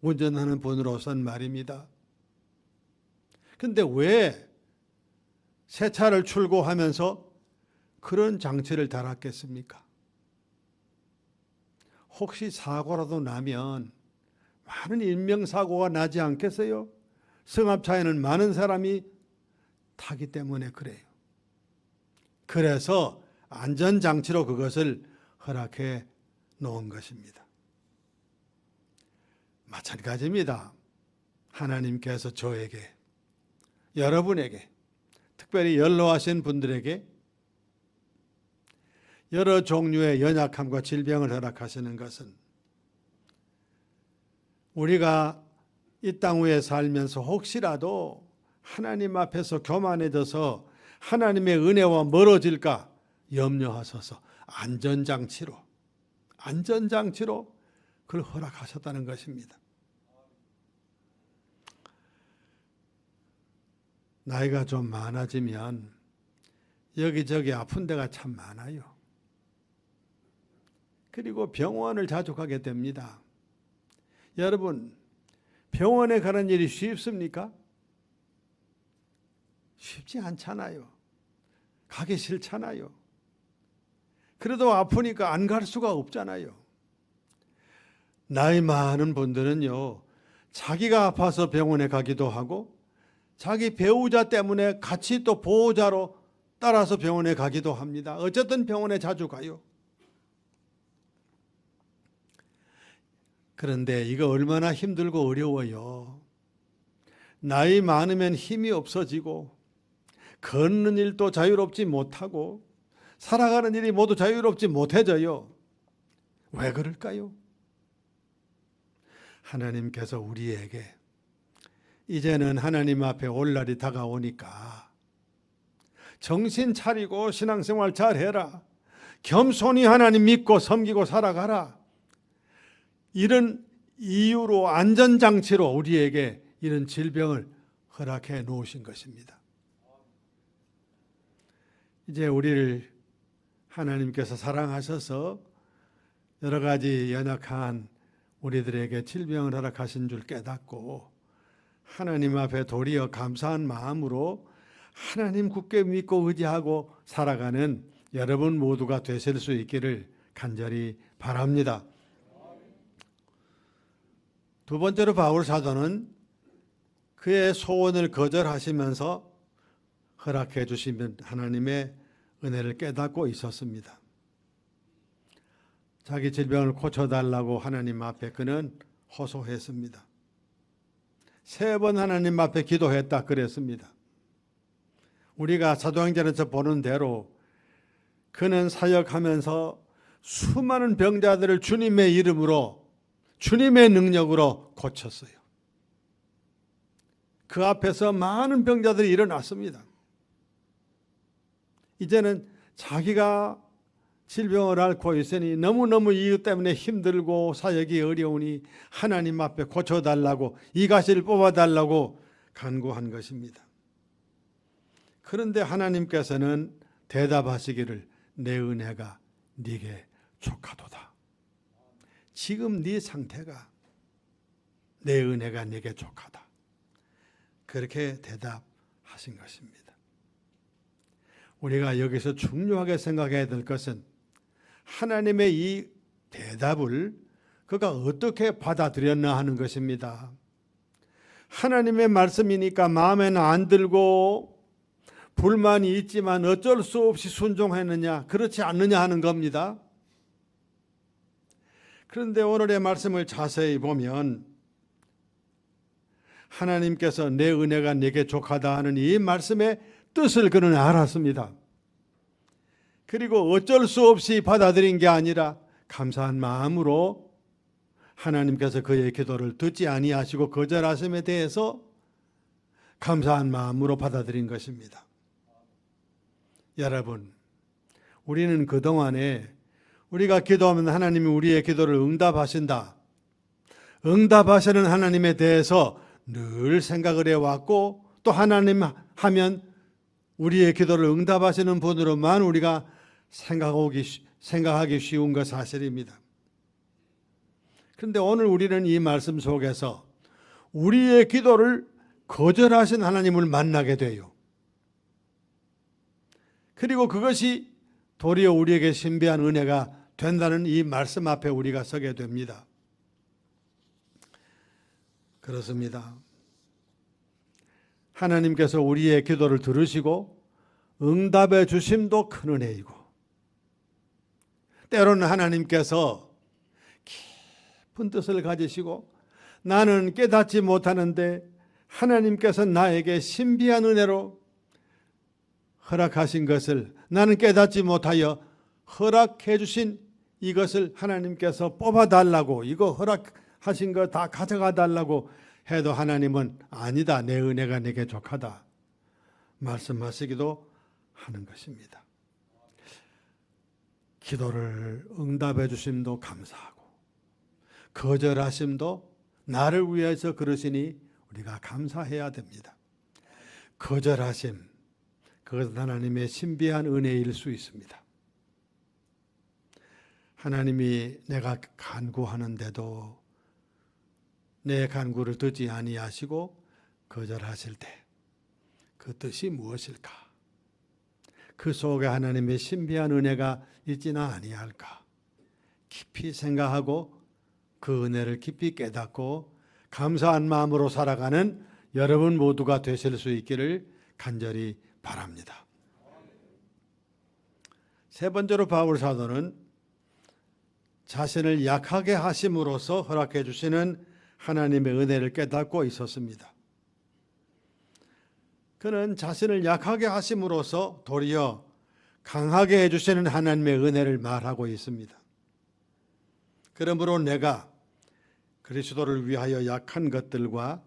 G: 운전하는 분으로선 말입니다. 그런데 왜 새 차를 출고하면서 그런 장치를 달았겠습니까? 혹시 사고라도 나면 많은 인명사고가 나지 않겠어요? 승합차에는 많은 사람이 타기 때문에 그래요. 그래서 안전장치로 그것을 허락해 놓은 것입니다. 마찬가지입니다. 하나님께서 저에게, 여러분에게, 특별히 연로하신 분들에게 여러 종류의 연약함과 질병을 허락하시는 것은 우리가 이 땅 위에 살면서 혹시라도 하나님 앞에서 교만해져서 하나님의 은혜와 멀어질까 염려하셔서 안전장치로 그걸 허락하셨다는 것입니다. 나이가 좀 많아지면 여기저기 아픈 데가 참 많아요. 그리고 병원을 자주 가게 됩니다. 여러분, 병원에 가는 일이 쉽습니까? 쉽지 않잖아요. 가기 싫잖아요. 그래도 아프니까 안 갈 수가 없잖아요. 나이 많은 분들은요, 자기가 아파서 병원에 가기도 하고 자기 배우자 때문에 같이 또 보호자로 따라서 병원에 가기도 합니다. 어쨌든 병원에 자주 가요. 그런데 이거 얼마나 힘들고 어려워요. 나이 많으면 힘이 없어지고 걷는 일도 자유롭지 못하고 살아가는 일이 모두 자유롭지 못해져요. 왜 그럴까요? 하나님께서 우리에게 이제는 하나님 앞에 올 날이 다가오니까 정신 차리고 신앙생활 잘해라. 겸손히 하나님 믿고 섬기고 살아가라. 이런 이유로 안전장치로 우리에게 이런 질병을 허락해 놓으신 것입니다. 이제 우리를 하나님께서 사랑하셔서 여러 가지 연약한 우리들에게 질병을 허락하신 줄 깨닫고 하나님 앞에 도리어 감사한 마음으로 하나님 굳게 믿고 의지하고 살아가는 여러분 모두가 되실 수 있기를 간절히 바랍니다. 두 번째로 바울 사도는 그의 소원을 거절하시면서 허락해 주시는 하나님의 은혜를 깨닫고 있었습니다. 자기 질병을 고쳐달라고 하나님 앞에 그는 호소했습니다. 3번 하나님 앞에 기도했다 그랬습니다. 우리가 사도행전에서 보는 대로 그는 사역하면서 수많은 병자들을 주님의 이름으로 주님의 능력으로 고쳤어요. 그 앞에서 많은 병자들이 일어났습니다. 이제는 자기가 질병을 앓고 있으니 너무너무 이유 때문에 힘들고 사역이 어려우니 하나님 앞에 고쳐달라고, 이 가시를 뽑아달라고 간구한 것입니다. 그런데 하나님께서는 대답하시기를 내 은혜가 네게 족하도다. 지금 네 상태가 내 은혜가 네게 족하다. 그렇게 대답하신 것입니다. 우리가 여기서 중요하게 생각해야 될 것은 하나님의 이 대답을 그가 어떻게 받아들였나 하는 것입니다. 하나님의 말씀이니까 마음에는 안 들고 불만이 있지만 어쩔 수 없이 순종했느냐, 그렇지 않느냐 하는 겁니다. 그런데 오늘의 말씀을 자세히 보면 하나님께서 내 은혜가 내게 족하다 하는 이 말씀의 뜻을 그는 알았습니다. 그리고 어쩔 수 없이 받아들인 게 아니라 감사한 마음으로 하나님께서 그의 기도를 듣지 아니하시고 거절하심에 대해서 감사한 마음으로 받아들인 것입니다. 여러분, 우리는 그동안에 우리가 기도하면 하나님이 우리의 기도를 응답하신다, 응답하시는 하나님에 대해서 늘 생각을 해왔고, 또 하나님 하면 우리의 기도를 응답하시는 분으로만 우리가 생각하기 쉬운 것 사실입니다. 그런데 오늘 우리는 이 말씀 속에서 우리의 기도를 거절하신 하나님을 만나게 돼요. 그리고 그것이 도리어 우리에게 신비한 은혜가 된다는 이 말씀 앞에 우리가 서게 됩니다. 그렇습니다. 하나님께서 우리의 기도를 들으시고 응답해 주심도 큰 은혜이고, 때로는 하나님께서 깊은 뜻을 가지시고 나는 깨닫지 못하는데 하나님께서 나에게 신비한 은혜로 허락하신 것을 나는 깨닫지 못하여 허락해 주신 이것을 하나님께서 뽑아달라고, 이거 허락하신 거 다 가져가 달라고 해도 하나님은 아니다, 내 은혜가 내게 족하다 말씀하시기도 하는 것입니다. 기도를 응답해 주심도 감사하고 거절하심도 나를 위해서 그러시니 우리가 감사해야 됩니다. 거절하심, 그것은 하나님의 신비한 은혜일 수 있습니다. 하나님이 내가 간구하는데도 내 간구를 듣지 아니하시고 거절하실 때 그 뜻이 무엇일까? 그 속에 하나님의 신비한 은혜가 있지는 아니할까? 깊이 생각하고 그 은혜를 깊이 깨닫고 감사한 마음으로 살아가는 여러분 모두가 되실 수 있기를 간절히 바랍니다. 세 번째로 바울 사도는 자신을 약하게 하심으로써 허락해 주시는 하나님의 은혜를 깨닫고 있었습니다. 그는 자신을 약하게 하심으로써 도리어 강하게 해주시는 하나님의 은혜를 말하고 있습니다. 그러므로 내가 그리스도를 위하여 약한 것들과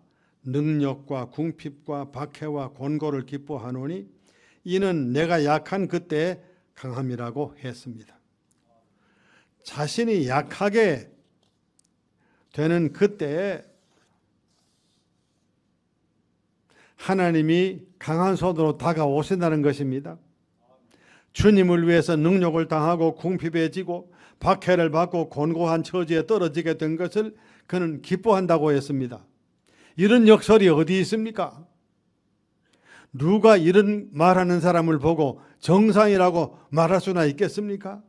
G: 능력과 궁핍과 박해와 권고를 기뻐하노니 이는 내가 약한 그때의 강함이라고 했습니다. 자신이 약하게 되는 그때에 하나님이 강한 손으로 다가오신다는 것입니다. 주님을 위해서 능력을 당하고 궁핍해지고 박해를 받고 곤고한 처지에 떨어지게 된 것을 그는 기뻐한다고 했습니다. 이런 역설이 어디 있습니까? 누가 이런 말하는 사람을 보고 정상이라고 말할 수나 있겠습니까?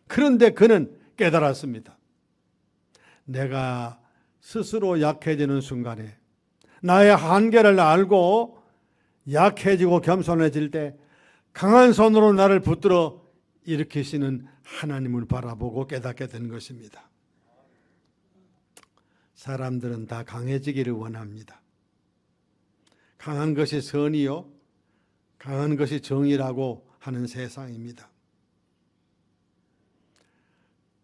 G: 그런데 그는 깨달았습니다. 내가 스스로 약해지는 순간에 나의 한계를 알고 약해지고 겸손해질 때 강한 손으로 나를 붙들어 일으키시는 하나님을 바라보고 깨닫게 된 것입니다. 사람들은 다 강해지기를 원합니다. 강한 것이 선이요, 강한 것이 정의라고 하는 세상입니다.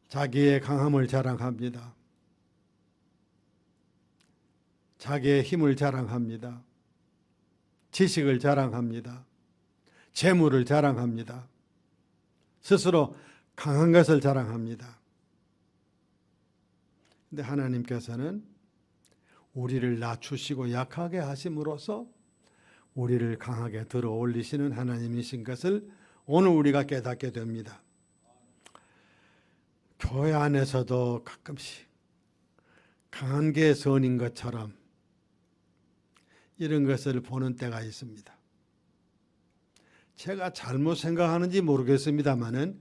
G: 자기의 강함을 자랑합니다. 자기의 힘을 자랑합니다. 지식을 자랑합니다. 재물을 자랑합니다. 스스로 강한 것을 자랑합니다. 근데 하나님께서는 우리를 낮추시고 약하게 하심으로써 우리를 강하게 들어 올리시는 하나님이신 것을 오늘 우리가 깨닫게 됩니다. 교회 안에서도 가끔씩 강한 게 선인 것처럼 이런 것을 보는 때가 있습니다. 제가 잘못 생각하는지 모르겠습니다만은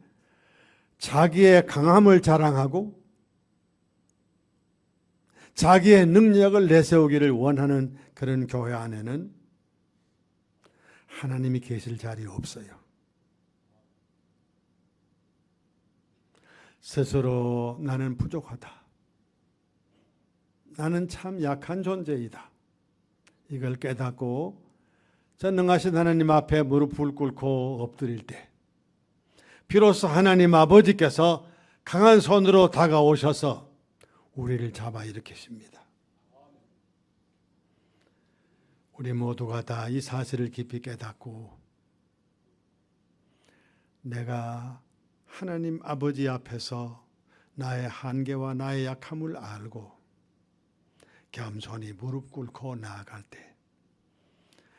G: 자기의 강함을 자랑하고 자기의 능력을 내세우기를 원하는 그런 교회 안에는 하나님이 계실 자리 없어요. 스스로 나는 부족하다. 나는 참 약한 존재이다. 이걸 깨닫고 전능하신 하나님 앞에 무릎을 꿇고 엎드릴 때 비로소 하나님 아버지께서 강한 손으로 다가오셔서 우리를 잡아 일으키십니다. 우리 모두가 다 이 사실을 깊이 깨닫고 내가 하나님 아버지 앞에서 나의 한계와 나의 약함을 알고 겸손히 무릎 꿇고 나아갈 때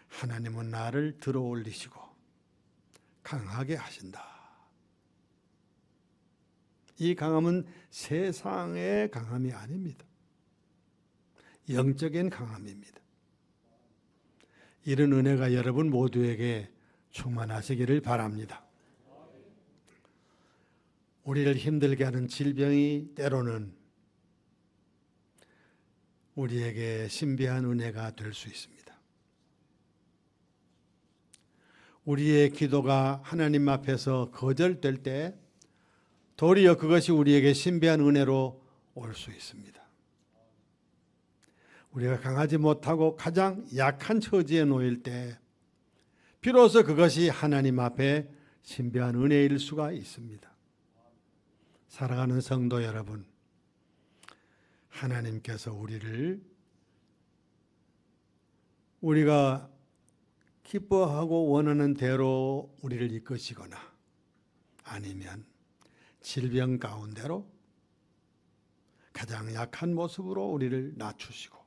G: 하나님은 나를 들어 올리시고 강하게 하신다. 이 강함은 세상의 강함이 아닙니다. 영적인 강함입니다. 이런 은혜가 여러분 모두에게 충만하시기를 바랍니다. 우리를 힘들게 하는 질병이 때로는 우리에게 신비한 은혜가 될 수 있습니다. 우리의 기도가 하나님 앞에서 거절될 때 도리어 그것이 우리에게 신비한 은혜로 올 수 있습니다. 우리가 강하지 못하고 가장 약한 처지에 놓일 때 비로소 그것이 하나님 앞에 신비한 은혜일 수가 있습니다. 사랑하는 성도 여러분, 하나님께서 우리가 기뻐하고 원하는 대로 우리를 이끄시거나 아니면 질병 가운데로 가장 약한 모습으로 우리를 낮추시고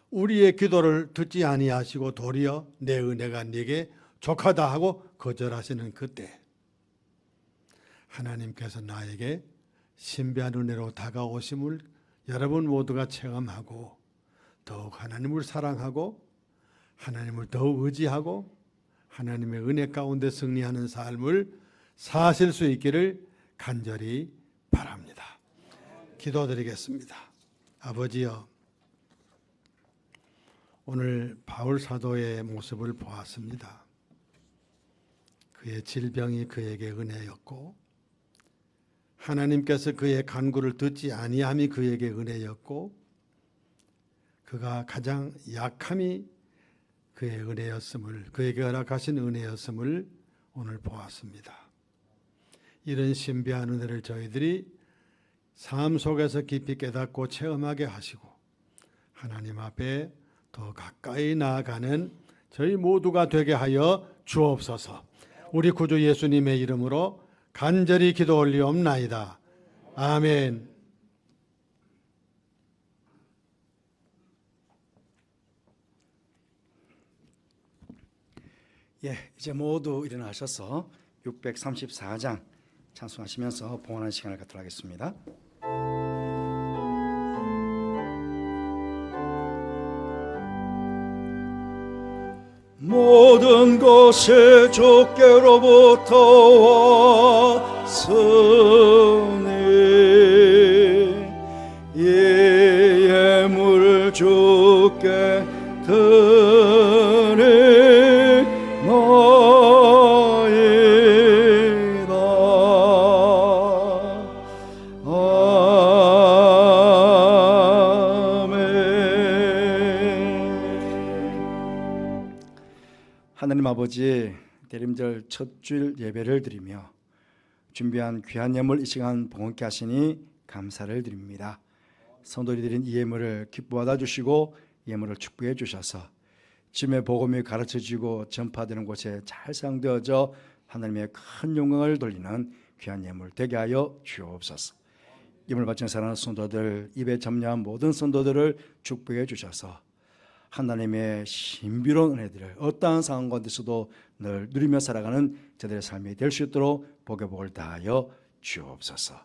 G: 우리의 기도를 듣지 아니하시고 도리어 내 은혜가 네게 족하다 하고 거절하시는 그때 하나님께서 나에게 신비한 은혜로 다가오심을 여러분 모두가 체험하고 더욱 하나님을 사랑하고 하나님을 더욱 의지하고 하나님의 은혜 가운데 승리하는 삶을 사실 수 있기를 간절히 바랍니다. 기도드리겠습니다. 아버지여, 오늘 바울 사도의 모습을 보았습니다. 그의 질병이 그에게 은혜였고 하나님께서 그의 간구를 듣지 아니함이 그에게 은혜였고 그가 가장 약함이 그의 은혜였음을, 그에게 허락하신 은혜였음을 오늘 보았습니다. 이런 신비한 은혜를 저희들이 삶 속에서 깊이 깨닫고 체험하게 하시고 하나님 앞에 더 가까이 나아가는 저희 모두가 되게 하여 주옵소서. 우리 구주 예수님의 이름으로 간절히 기도 올리옵나이다. 아멘.
C: 이제 모두 일어나셔서 634장 찬송하시면서 봉헌하는 시간을 갖도록 하겠습니다.
B: 모든 것이 주께로부터 왔으니 이 예물 주께 드리나이다.
C: 하나님 아버지, 대림절 첫 주일 예배를 드리며 준비한 귀한 예물 이 시간 봉헌케 하시니 감사를 드립니다. 성도들이 드린 이 예물을 기뻐 받아주시고 예물을 축복해 주셔서 지금의 복음이 가르쳐지고 전파되는 곳에 잘 사용되어져 하나님의 큰 영광을 돌리는 귀한 예물 되게 하여 주옵소서. 예물 바치는 사랑하는 성도들, 입에 참여한 모든 성도들을 축복해 주셔서 하나님의 신비로운 은혜들을 어떠한 상황 가운데서도 늘 누리며 살아가는 저들의 삶이 될 수 있도록 복의 복을 다하여 주옵소서.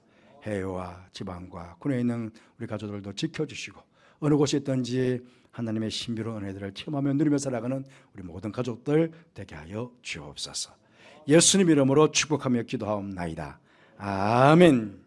C: 해외와 지방과 군에 있는 우리 가족들도 지켜주시고 어느 곳에 있든지 하나님의 신비로운 은혜들을 체험하며 누리며 살아가는 우리 모든 가족들 되게 하여 주옵소서. 예수님 이름으로 축복하며 기도하옵나이다. 아멘.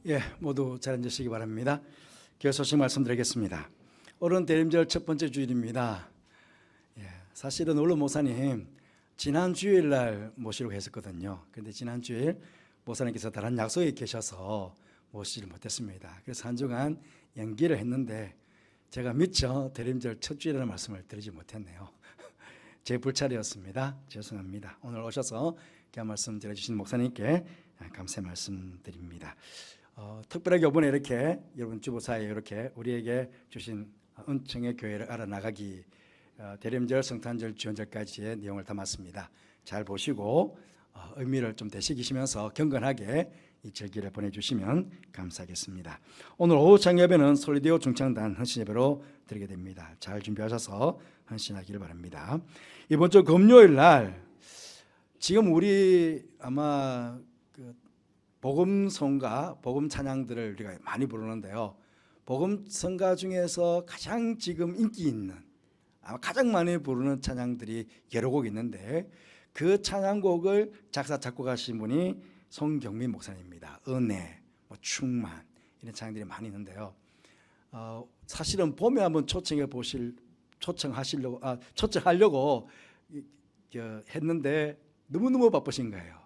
C: 예, 모두 잘 앉으시기 바랍니다. 교회 소식 말씀드리겠습니다. 오늘은 대림절 첫 번째 주일입니다. 예, 사실은 원로 목사님 지난 주일날 모시려고 했었거든요. 그런데 지난 주일 목사님께서 다른 약속에 계셔서 모시지 못했습니다. 그래서 한 주간 연기를 했는데 제가 미처 대림절 첫 주일이라는 말씀을 드리지 못했네요. 제 불찰이었습니다. 죄송합니다. 오늘 오셔서 귀한 말씀 드려주신 목사님께 감사의 말씀 드립니다. 특별하게 이번에 이렇게 여러분 주보사에 이렇게 우리에게 주신 은총의 교회를 알아나가기 대림절, 성탄절, 주연절까지의 내용을 담았습니다. 잘 보시고 의미를 좀 되새기시면서 경건하게 이 절기를 보내주시면 감사하겠습니다. 오늘 오후 창예배는 솔리디오 중창단 헌신예배로 드리게 됩니다. 잘 준비하셔서 헌신하기를 바랍니다. 이번 주 금요일 날 지금 우리 아마 복음 성가, 복음 찬양들을 우리가 많이 부르는데요. 복음 성가 중에서 가장 지금 인기 있는, 아마 가장 많이 부르는 찬양들이 여러 곡 있는데 그 찬양곡을 작사 작곡하신 분이 송경민 목사님입니다. 은혜, 충만 이런 찬양들이 많이 있는데요. 사실은 봄에 한번 초청하려고 했는데 너무너무 바쁘신 거예요.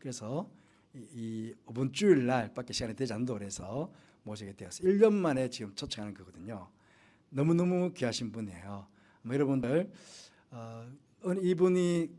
C: 그래서 이번 주일 날밖에 시간이 되지 않는다고 그래서 모시게 되었어요. 1년 만에 지금 초청하는 거거든요. 너무너무 귀하신 분이에요. 여러분들 이분이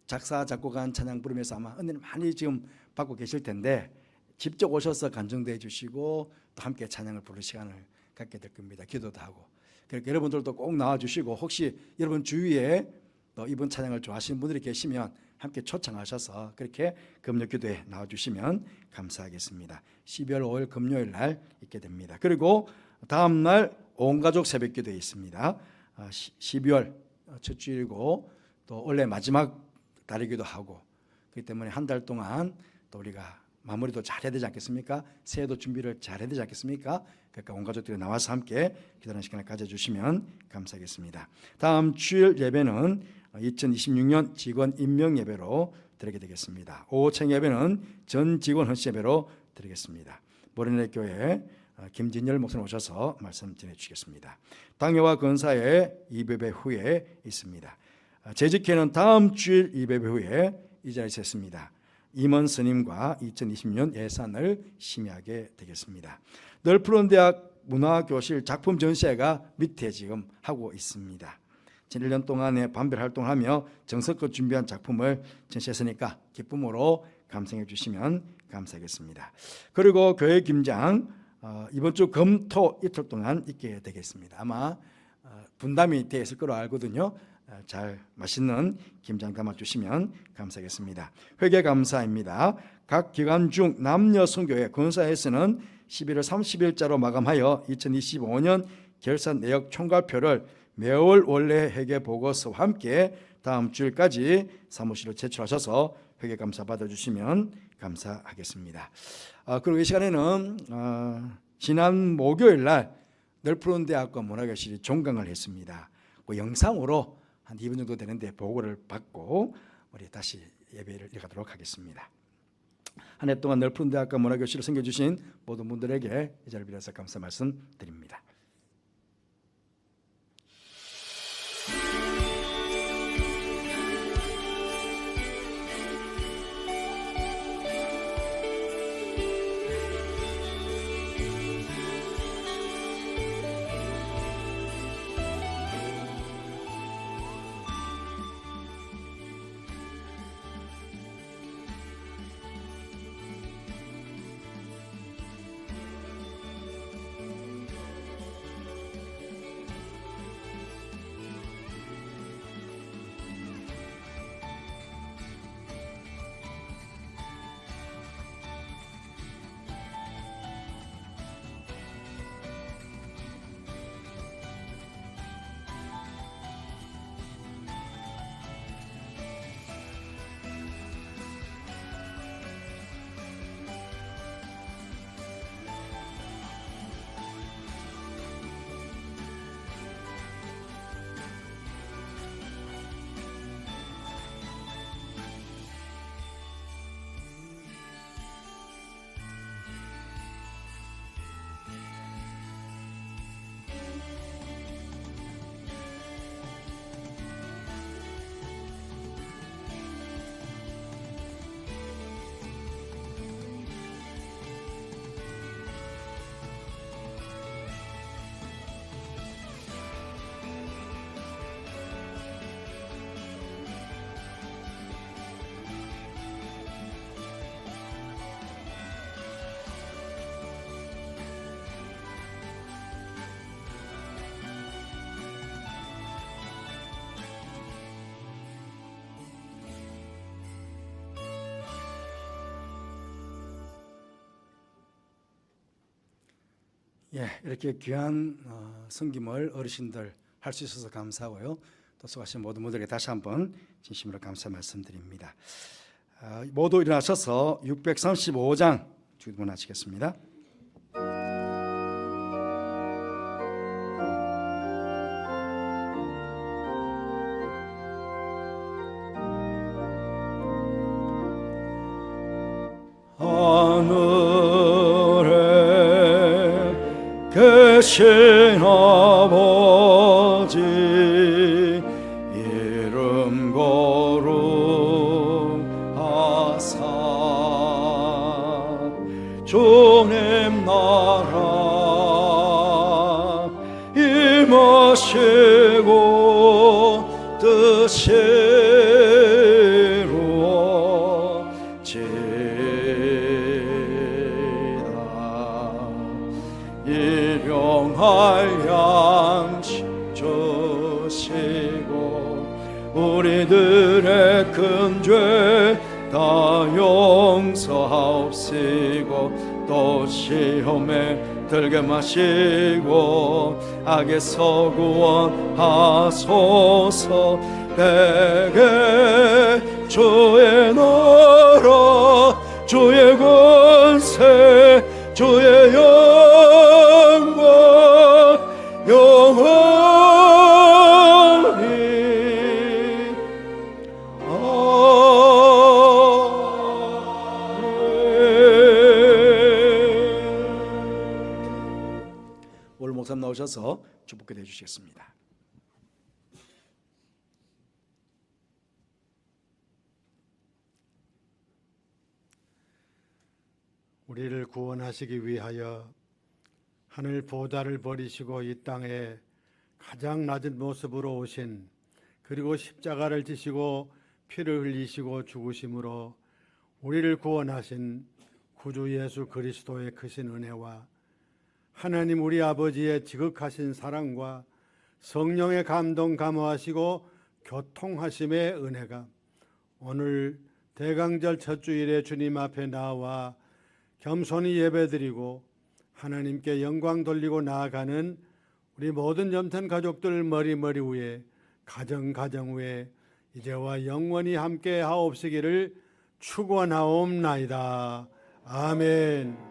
C: 작사 작곡한 찬양 부르면서 아마 은혜를 많이 지금 받고 계실 텐데 직접 오셔서 간증도 해주시고 또 함께 찬양을 부를 시간을 갖게 될 겁니다. 기도도 하고. 그러니까 여러분들도 꼭 나와주시고 혹시 여러분 주위에 또 이번 찬양을 좋아하시는 분들이 계시면 함께 초청하셔서 그렇게 금요 기도에 나와주시면 감사하겠습니다. 12월 5일 금요일 날 있게 됩니다. 그리고 다음 날 온가족 새벽 기도에 있습니다. 12월 첫 주일이고 또 원래 마지막 달이기도 하고 그렇기 때문에 한 달 동안 또 우리가 마무리도 잘 해야 되지 않겠습니까? 새해도 준비를 잘 해야 되지 않겠습니까? 그러니까 온 가족들이 나와서 함께 기도하는 시간을 가져주시면 감사하겠습니다. 다음 주일 예배는 2026년 직원 임명 예배로 드리게 되겠습니다. 오후청 예배는 전 직원 헌신 예배로 드리겠습니다. 모래내 교회 김진열 목사님 오셔서 말씀 전해주시겠습니다. 당회와 건사의 이배배 후에 있습니다. 재직회는 다음 주일 이배배 후에 이 자리에서 했습니다. 임원 스님과 2020년 예산을 심의하게 되겠습니다. 널푸른대학 문화교실 작품 전시회가 밑에 지금 하고 있습니다. 지난 1년 동안에 반별 활동하며 정성껏 준비한 작품을 전시했으니까 기쁨으로 감상해 주시면 감사하겠습니다. 그리고 교회 김장 이번 주 금, 토 이틀 동안 있게 되겠습니다. 아마 분담이 되어 있을 거로 알거든요. 잘 맛있는 김장 담아주시면 감사하겠습니다. 회계 감사입니다. 각 기간 중 남녀 선교회 건사에서는 11월 30일자로 마감하여 2025년 결산 내역 총괄표를 매월 원래 회계 보고서와 함께 다음 주일까지 사무실로 제출하셔서 회계 감사 받아주시면 감사하겠습니다. 그리고 이 시간에는 지난 목요일 날 널푸른 대학과 문화교실이 종강을 했습니다. 그 영상으로 한 2분 정도 되는데 보고를 받고 우리 다시 예배를 이어가도록 하겠습니다. 한 해 동안 널푸른 대학과 문화교실을 섬겨주신 모든 분들에게 이 자리를 빌어서 감사 말씀드립니다. 이렇게 귀한 섬김을 어르신들 할 수 있어서 감사하고요. 또 수고하신 모든 분들에게 다시 한번 진심으로 감사 말씀드립니다. 모두 일어나셔서 635장 주문하시겠습니다.
B: 계신 아버지 이름 거룩하사 주님 나라 임하시고 뜻이 이루어지다 일용할 양식 주시고 우리들의 큰 죄 다 용서하옵시고 또 시험에 들게 마시고 악에서 구원하소서 내게 주의 나라 주의 권세 주의 영광 영원히
C: 오늘 목사님 나오셔서 축복해 주시겠습니다.
G: 우리를 구원하시기 위하여 하늘 보좌를 버리시고 이 땅에 가장 낮은 모습으로 오신 그리고 십자가를 지시고 피를 흘리시고 죽으심으로 우리를 구원하신 구주 예수 그리스도의 크신 은혜와 하나님 우리 아버지의 지극하신 사랑과 성령의 감동 감화하시고 교통하심의 은혜가 오늘 대강절 첫 주일에 주님 앞에 나와 겸손히 예배드리고 하나님께 영광 돌리고 나아가는 우리 모든 염천 가족들 머리 위에 가정 위에 이제와 영원히 함께 하옵시기를 축원하옵나이다. 아멘.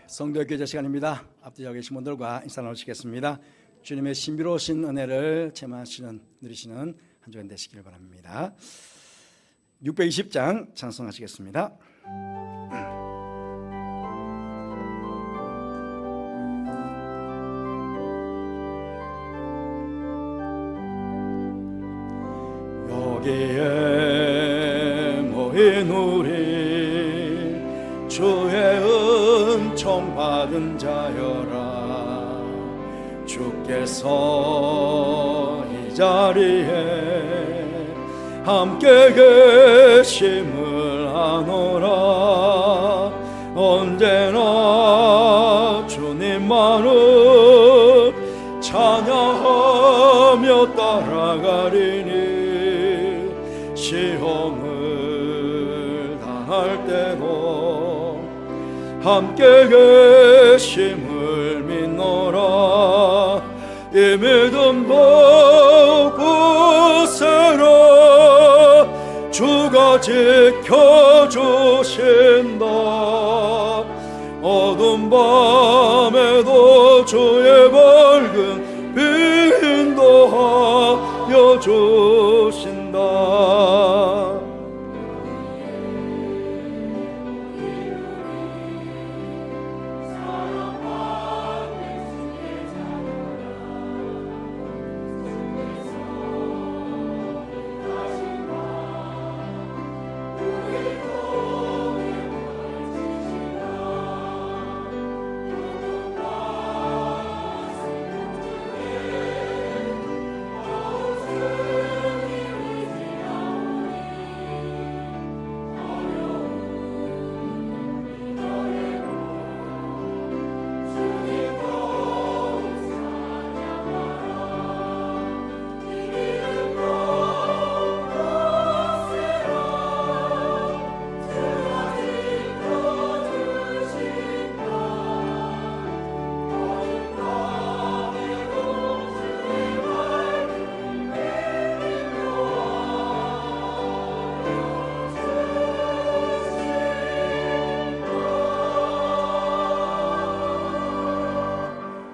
C: 성도 교제 시간입니다. 앞뒤에 계신 분들과 인사 나누시겠습니다. 주님의 신비로우신 은혜를 체험하시는 누리시는 한 주간 되시길 바랍니다. 620장 찬송하시겠습니다. 여기에 모인 우리 주의 은총 받은 자여라. 주께서 이 자리에 함께 계심을 아노라. 언제나 주님만을 찬양하며 따라가리니 시험을 당할 때도 함께 계심을 믿노라. 이 믿음 보고서라. 주가 지켜주신다. 어두운 밤에도 주의 밝은 빛 인도하여 주신다.